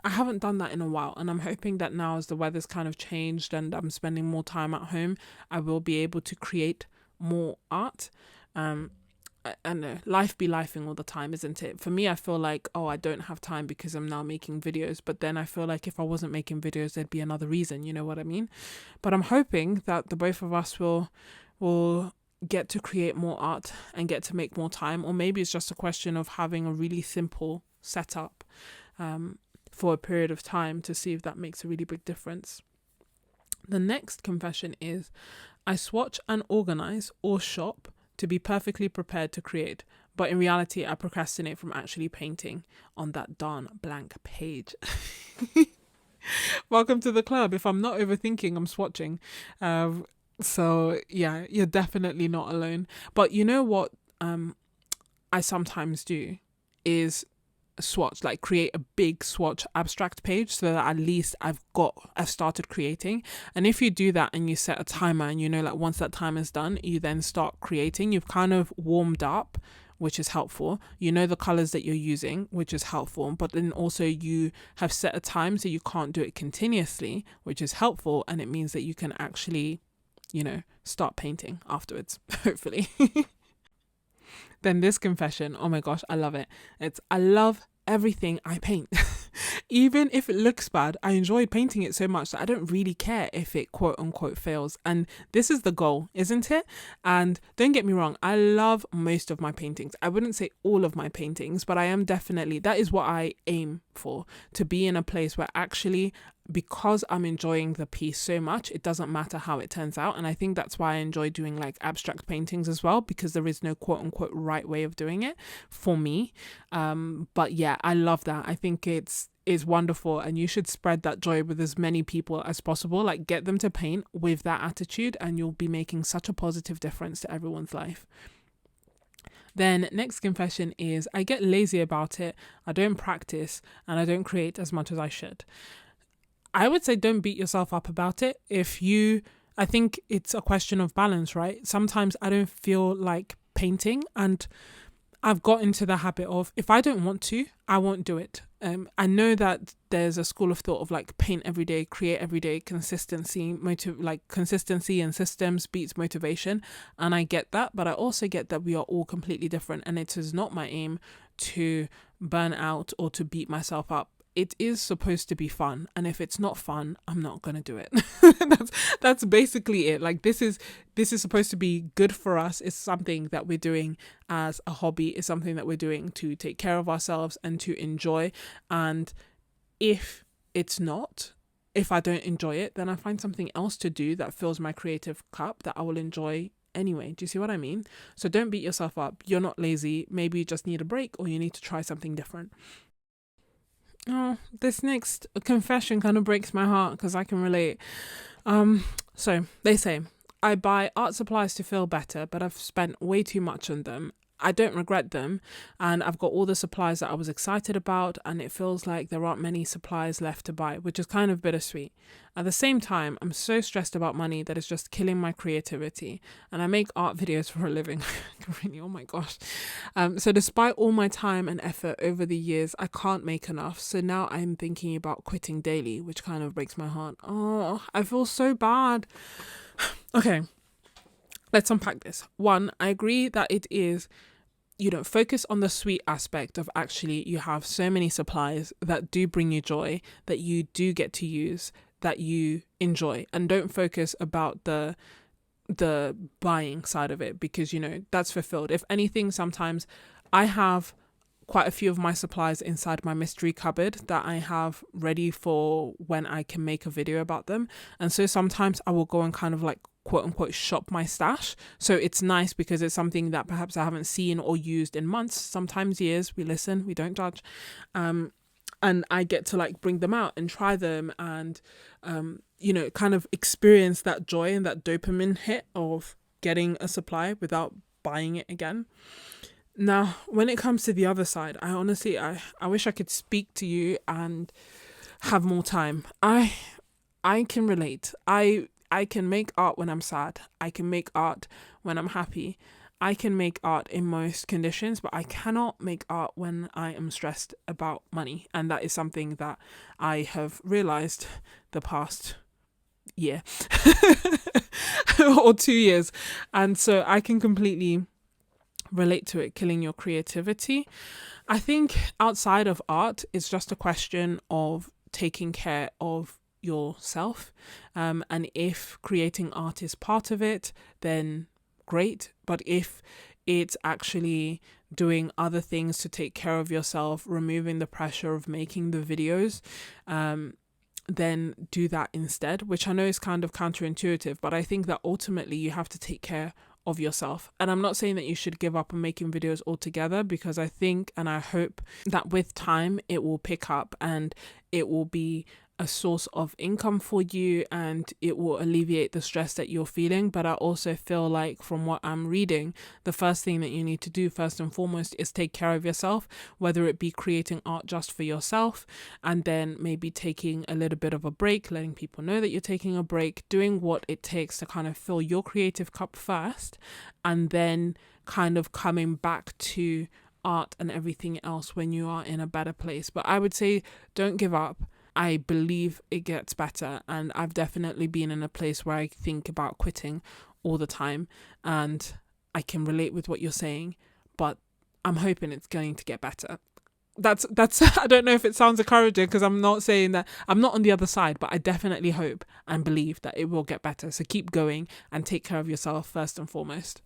I haven't done that in a while, and I'm hoping that now, as the weather's kind of changed and I'm spending more time at home, I will be able to create more art. I know, life be lifing all the time, isn't it? For me, I feel like, oh, I don't have time because I'm now making videos, but then I feel like if I wasn't making videos, there'd be another reason, you know what I mean? But I'm hoping that the both of us will get to create more art and get to make more time, or maybe it's just a question of having a really simple setup for a period of time to see if that makes a really big difference. The next confession is, I swatch and organize or shop to be perfectly prepared to create, but in reality I procrastinate from actually painting on that darn blank page. Welcome to the club. If I'm not overthinking, I'm swatching. So yeah, you're definitely not alone. But you know what I sometimes do is swatch, like create a big swatch abstract page so that at least I've started creating. And if you do that and you set a timer, and you know, like once that time is done, you then start creating, you've kind of warmed up, which is helpful. You know the colors that you're using, which is helpful, but then also you have set a time so you can't do it continuously, which is helpful, and it means that you can actually, you know, start painting afterwards, hopefully. Then this confession, oh my gosh, I love it. I love everything I paint. Even if it looks bad, I enjoy painting it so much that I don't really care if it quote unquote fails. And this is the goal, isn't it? And don't get me wrong, I love most of my paintings. I wouldn't say all of my paintings, but I am definitely, that is what I aim for, to be in a place where actually, because I'm enjoying the piece so much, it doesn't matter how it turns out. And I think that's why I enjoy doing like abstract paintings as well, because there is no quote unquote right way of doing it for me. But yeah, I love that. I think it's wonderful, and you should spread that joy with as many people as possible. Like, get them to paint with that attitude, and you'll be making such a positive difference to everyone's life. Then next confession is, I get lazy about it. I don't practice and I don't create as much as I should. I would say don't beat yourself up about it. I think it's a question of balance, right? Sometimes I don't feel like painting, and I've got into the habit of, if I don't want to, I won't do it. I know that there's a school of thought of like paint every day, create every day, consistency, consistency and systems beats motivation. And I get that, but I also get that we are all completely different. And it is not my aim to burn out or to beat myself up. It is supposed to be fun, and if it's not fun, I'm not gonna do it. that's basically it. Like this is supposed to be good for us. It's something that we're doing as a hobby. It's something that we're doing to take care of ourselves and to enjoy. And if it's not, if I don't enjoy it, then I find something else to do that fills my creative cup that I will enjoy anyway. Do you see what I mean? So don't beat yourself up. You're not lazy. Maybe you just need a break, or you need to try something different. Oh, this next confession kind of breaks my heart because I can relate. So they say, I buy art supplies to feel better, but I've spent way too much on them. I don't regret them, and I've got all the supplies that I was excited about, and it feels like there aren't many supplies left to buy, which is kind of bittersweet. At the same time, I'm so stressed about money that it's just killing my creativity, and I make art videos for a living. Really, oh my gosh. So despite all my time and effort over the years, I can't make enough. So now I'm thinking about quitting daily, which kind of breaks my heart. Oh, I feel so bad. Okay. Let's unpack this. One, I agree that it is, focus on the sweet aspect of actually you have so many supplies that do bring you joy, that you do get to use, that you enjoy, and don't focus about the buying side of it, because that's fulfilled. If anything, sometimes I have quite a few of my supplies inside my mystery cupboard that I have ready for when I can make a video about them. And so sometimes I will go and kind of like quote unquote shop my stash. So it's nice because it's something that perhaps I haven't seen or used in months, sometimes years. We listen, we don't judge. And I get to like bring them out and try them and, kind of experience that joy and that dopamine hit of getting a supply without buying it again. Now, when it comes to the other side, I honestly, I wish I could speak to you and have more time. I can relate. I can make art when I'm sad. I can make art when I'm happy. I can make art in most conditions, but I cannot make art when I am stressed about money. And that is something that I have realized the past year or 2 years. And so I can completely relate to it killing your creativity. I think outside of art, it's just a question of taking care of yourself, and if creating art is part of it, then great. But if it's actually doing other things to take care of yourself, removing the pressure of making the videos, then do that instead, which I know is kind of counterintuitive, but I think that ultimately you have to take care of yourself. And I'm not saying that you should give up on making videos altogether, because I think and I hope that with time it will pick up and it will be a source of income for you and it will alleviate the stress that you're feeling. But I also feel like from what I'm reading, the first thing that you need to do first and foremost is take care of yourself, whether it be creating art just for yourself and then maybe taking a little bit of a break, letting people know that you're taking a break, doing what it takes to kind of fill your creative cup first, and then kind of coming back to art and everything else when you are in a better place. But I would say don't give up. I believe it gets better, and I've definitely been in a place where I think about quitting all the time, and I can relate with what you're saying, but I'm hoping it's going to get better. That's I don't know if it sounds encouraging, because I'm not saying that I'm not on the other side, but I definitely hope and believe that it will get better. So keep going and take care of yourself first and foremost.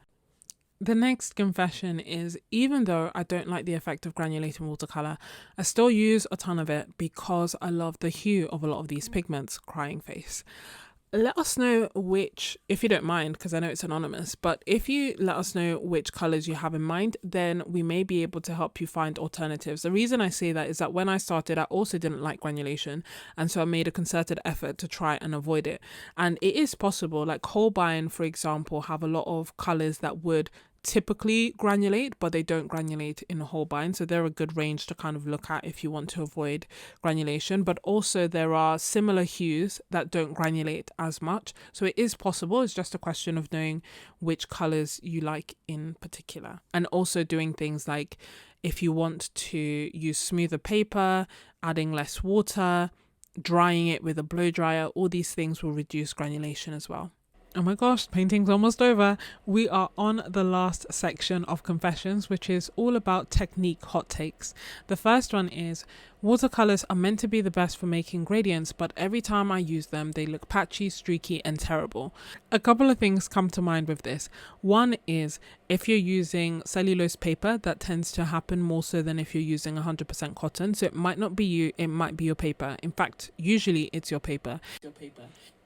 The next confession is, even though I don't like the effect of granulating watercolor, I still use a ton of it because I love the hue of a lot of these pigments. Crying face. Let us know which, if you don't mind, because I know it's anonymous, but if you let us know which colors you have in mind, then we may be able to help you find alternatives. The reason I say that is that when I started, I also didn't like granulation, and so I made a concerted effort to try and avoid it. And it is possible, like Holbein, for example, have a lot of colors that would typically granulate, but they don't granulate in a whole bind. So they're a good range to kind of look at if you want to avoid granulation. But also there are similar hues that don't granulate as much. So it is possible. It's just a question of knowing which colors you like in particular. And also doing things like if you want to use smoother paper, adding less water, drying it with a blow dryer, all these things will reduce granulation as well. Oh my gosh, painting's almost over. We are on the last section of confessions, which is all about technique hot takes. The first one is watercolors are meant to be the best for making gradients, but every time I use them, they look patchy, streaky, and terrible. A couple of things come to mind with this. One is if you're using cellulose paper, that tends to happen more so than if you're using 100% cotton. So it might not be you, it might be your paper. In fact, usually it's your paper.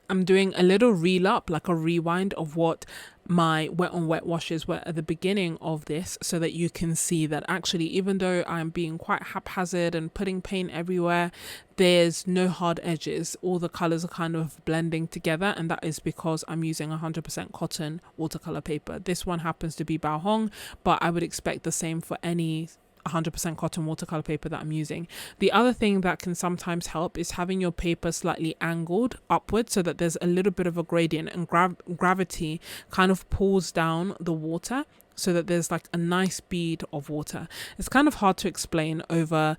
I'm doing a little reel up, like a rewind of what my wet on wet washes were at the beginning of this, so that you can see that actually, even though I'm being quite haphazard and putting paint everywhere, there's no hard edges. All the colors are kind of blending together, and that is because I'm using 100% cotton watercolor paper. This one happens to be Bao Hong, but I would expect the same for any 100% cotton watercolor paper that I'm using. The other thing that can sometimes help is having your paper slightly angled upwards so that there's a little bit of a gradient, and gravity kind of pulls down the water so that there's like a nice bead of water. It's kind of hard to explain over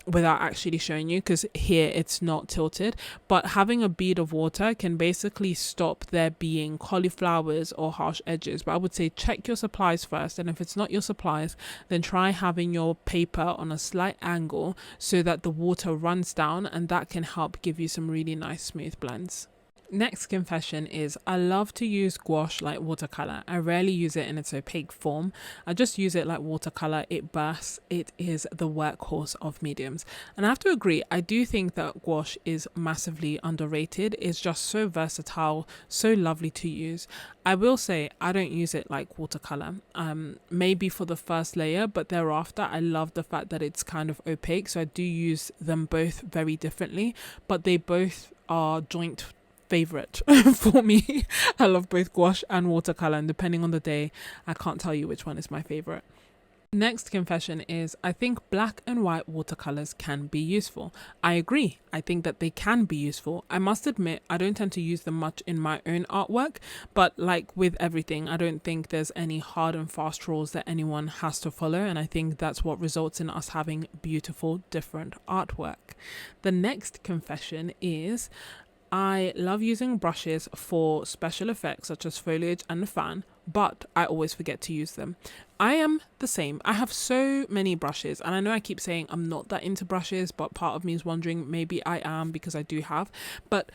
without actually showing you, because here it's not tilted, but having a bead of water can basically stop there being cauliflowers or harsh edges. But I would say check your supplies first, and if it's not your supplies, then try having your paper on a slight angle so that the water runs down, and that can help give you some really nice smooth blends. Next confession is I love to use gouache like watercolor. I rarely use it in its opaque form. I just use it like watercolor. It bursts. It is the workhorse of mediums. And I have to agree, I do think that gouache is massively underrated. It's just so versatile, so lovely to use. I will say I don't use it like watercolor, maybe for the first layer, but thereafter I love the fact that it's kind of opaque. So I do use them both very differently, but they both are joint favorite for me. I love both gouache and watercolor, and depending on the day, I can't tell you which one is my favorite. Next confession is I think black and white watercolors can be useful. I agree. I think that they can be useful. I must admit, I don't tend to use them much in my own artwork, but like with everything, I don't think there's any hard and fast rules that anyone has to follow, and I think that's what results in us having beautiful, different artwork. The next confession is I love using brushes for special effects such as foliage and the fan, but I always forget to use them. I am the same. I have so many brushes, and I know I keep saying I'm not that into brushes, but part of me is wondering maybe I am, because I do have. But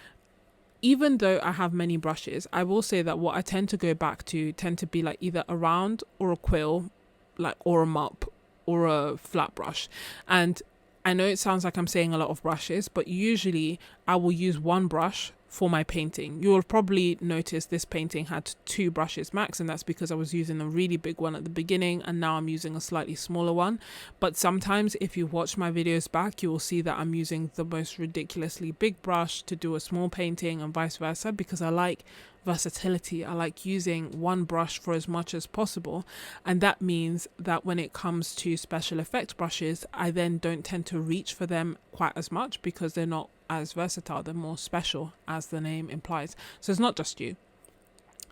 even though I have many brushes, I will say that what I tend to go back to tend to be like either a round or a quill, like, or a mop or a flat brush. And I know it sounds like I'm saying a lot of brushes, but usually I will use one brush for my painting. You will probably notice this painting had 2 brushes max, and that's because I was using a really big one at the beginning and now I'm using a slightly smaller one. But sometimes if you watch my videos back, you will see that I'm using the most ridiculously big brush to do a small painting, and vice versa, because I like versatility. I like using one brush for as much as possible, and that means that when it comes to special effects brushes, I then don't tend to reach for them quite as much because they're not as versatile, they're more special, as the name implies. So it's not just you.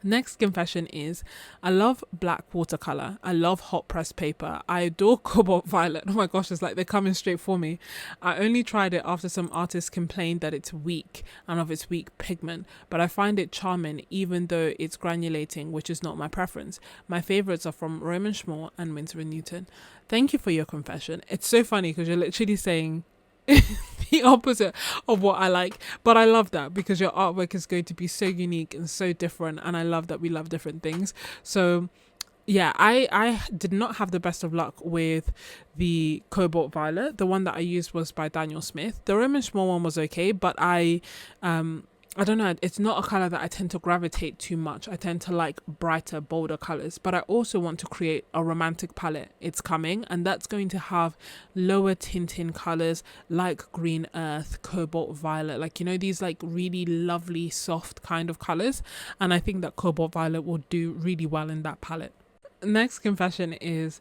Next confession is I love black watercolor. I love hot press paper. I adore cobalt violet. Oh my gosh, it's like they're coming straight for me. I only tried it after some artists complained that it's weak and of its weak pigment, but I find it charming even though it's granulating, which is not my preference. My favorites are from Roman Schmall and Winsor & Newton. Thank you for your confession. It's so funny because you're literally saying the opposite of what I like, but I love that because your artwork is going to be so unique and so different, and I love that we love different things. So yeah, I did not have the best of luck with the cobalt violet. The one that I used was by Daniel Smith. The Roman Schmall one was okay, but I don't know, it's not a color that I tend to gravitate too much. I tend to like brighter, bolder colors, but I also want to create a romantic palette. It's coming, and that's going to have lower tinting colors like green earth, cobalt violet, like, you know, these like really lovely soft kind of colors, and I think that cobalt violet will do really well in that palette. Next confession is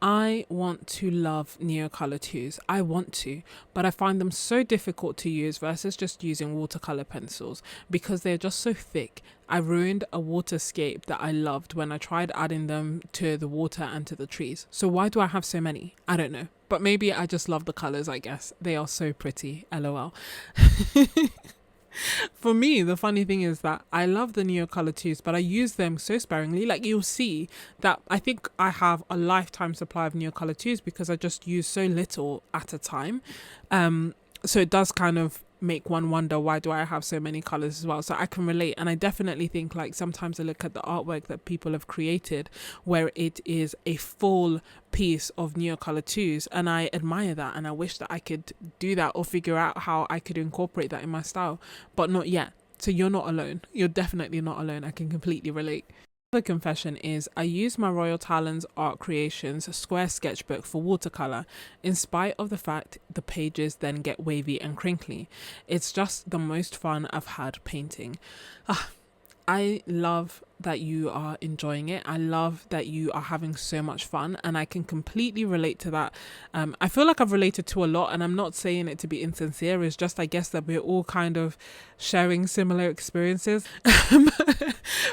I want to love Neocolor 2s. I want to, but I find them so difficult to use versus just using watercolor pencils because they're just so thick. I ruined a waterscape that I loved when I tried adding them to the water and to the trees. So why do I have so many? I don't know. But maybe I just love the colors, I guess. They are so pretty. LOL. For me, the funny thing is that I love the Neocolor 2s, but I use them so sparingly. Like you'll see that I think I have a lifetime supply of Neocolor 2s because I just use so little at a time. So it does kind of make one wonder, why do I have so many colors as well? So I can relate, and I definitely think, like, sometimes I look at the artwork that people have created where it is a full piece of Neocolor 2s, and I admire that, and I wish that I could do that or figure out how I could incorporate that in my style, but not yet. So you're not alone. You're definitely not alone. I can completely relate. The confession is I use my Royal Talons Art Creations square sketchbook for watercolor in spite of the fact the pages then get wavy and crinkly. It's just the most fun I've had painting. I love that you are enjoying it. I love that you are having so much fun, and I can completely relate to that. I feel like I've related to a lot, and I'm not saying it to be insincere. It's just, I guess, that we're all kind of sharing similar experiences.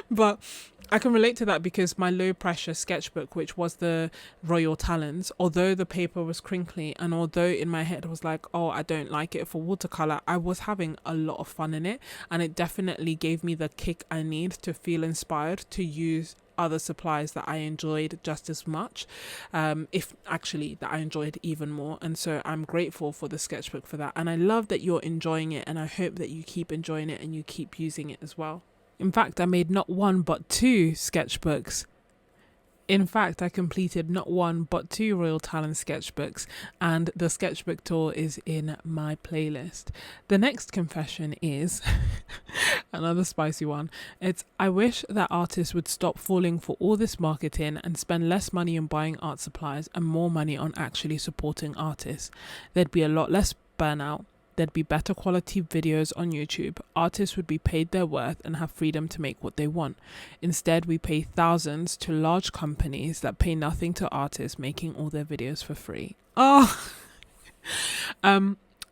But I can relate to that because my low pressure sketchbook, which was the Royal Talons, although the paper was crinkly and although in my head I was like, oh, I don't like it for watercolor, I was having a lot of fun in it, and it definitely gave me the kick I need to feel inspired to use other supplies that I enjoyed just as much, if actually that I enjoyed even more. And so I'm grateful for the sketchbook for that, and I love that you're enjoying it, and I hope that you keep enjoying it and you keep using it as well. In fact, I made not one but two sketchbooks. In fact, I completed not one but two Royal Talent sketchbooks, and the sketchbook tour is in my playlist. The next confession is another spicy one. It's I wish that artists would stop falling for all this marketing and spend less money on buying art supplies and more money on actually supporting artists. There'd be a lot less burnout. There'd be better quality videos on YouTube. Artists would be paid their worth and have freedom to make what they want. Instead, we pay thousands to large companies that pay nothing to artists making all their videos for free. Oh,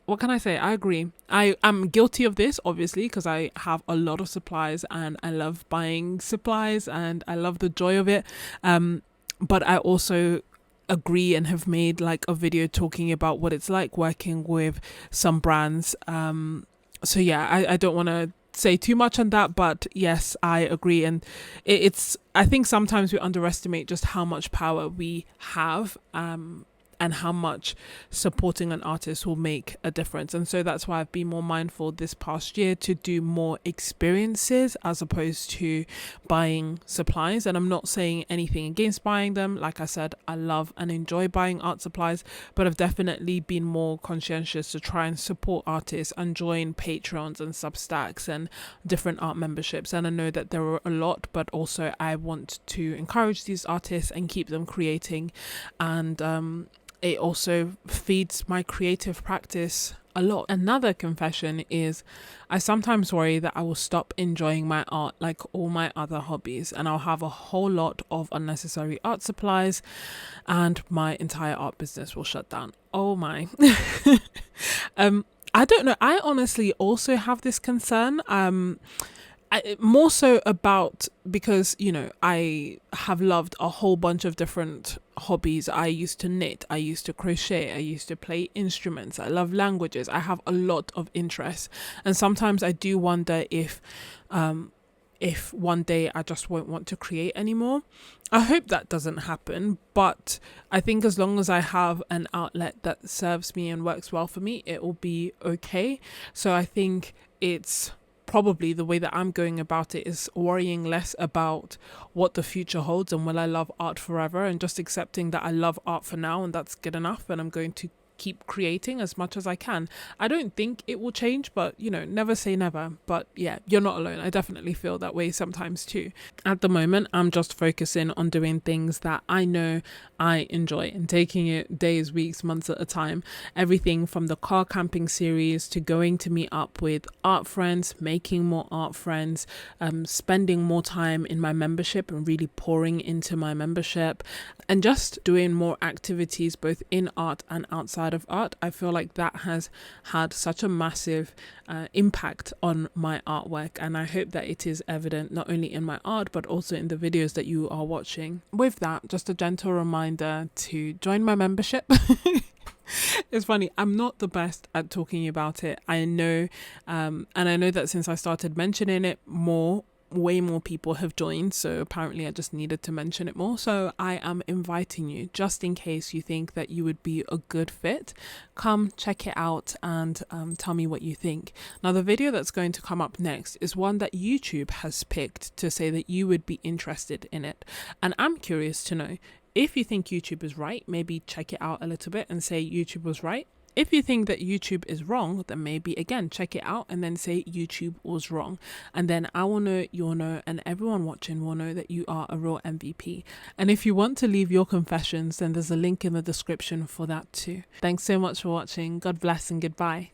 what can I say? I agree. I am guilty of this, obviously, because I have a lot of supplies and I love buying supplies and I love the joy of it. But I also agree and have made like a video talking about what it's like working with some brands. So yeah, I don't want to say too much on that, but yes, I agree. And I think sometimes we underestimate just how much power we have, and how much supporting an artist will make a difference. And so that's why I've been more mindful this past year to do more experiences as opposed to buying supplies. And I'm not saying anything against buying them. Like I said, I love and enjoy buying art supplies, but I've definitely been more conscientious to try and support artists and join Patreons and Substacks and different art memberships. And I know that there are a lot, but also I want to encourage these artists and keep them creating. And it also feeds my creative practice a lot. Another confession is I sometimes worry that I will stop enjoying my art like all my other hobbies, and I'll have a whole lot of unnecessary art supplies and my entire art business will shut down. Oh my. I don't know. I honestly also have this concern. More so about because, you know, I have loved a whole bunch of different hobbies. I used to knit, I used to crochet, I used to play instruments, I love languages. I have a lot of interests, and sometimes I do wonder if one day I just won't want to create anymore. I hope that doesn't happen, but I think as long as I have an outlet that serves me and works well for me, it will be okay. So I think it's probably the way that I'm going about it is worrying less about what the future holds and will I love art forever, and just accepting that I love art for now and that's good enough, and I'm going to keep creating as much as I can. I don't think it will change, but you know, never say never. But yeah, you're not alone. I definitely feel that way sometimes too. At the moment, I'm just focusing on doing things that I know I enjoy, and taking it days, weeks, months at a time. Everything from the car camping series to going to meet up with art friends, making more art friends, spending more time in my membership and really pouring into my membership, and just doing more activities both in art and outside of art. I feel like that has had such a massive impact on my artwork, and I hope that it is evident not only in my art but also in the videos that you are watching. With that, just a gentle reminder to join my membership. It's funny, I'm not the best at talking about it, I know, and I know that since I started mentioning it way more people have joined, so apparently I just needed to mention it more. So I am inviting you, just in case you think that you would be a good fit, come check it out and tell me what you think. Now, the video that's going to come up next is one that YouTube has picked to say that you would be interested in it, and I'm curious to know if you think YouTube is right. Maybe check it out a little bit and say YouTube was right. If you think that YouTube is wrong, then maybe again check it out and then say YouTube was wrong. And then I will know, you'll know, and everyone watching will know that you are a real MVP. And if you want to leave your confessions, then there's a link in the description for that too. Thanks so much for watching. God bless and goodbye.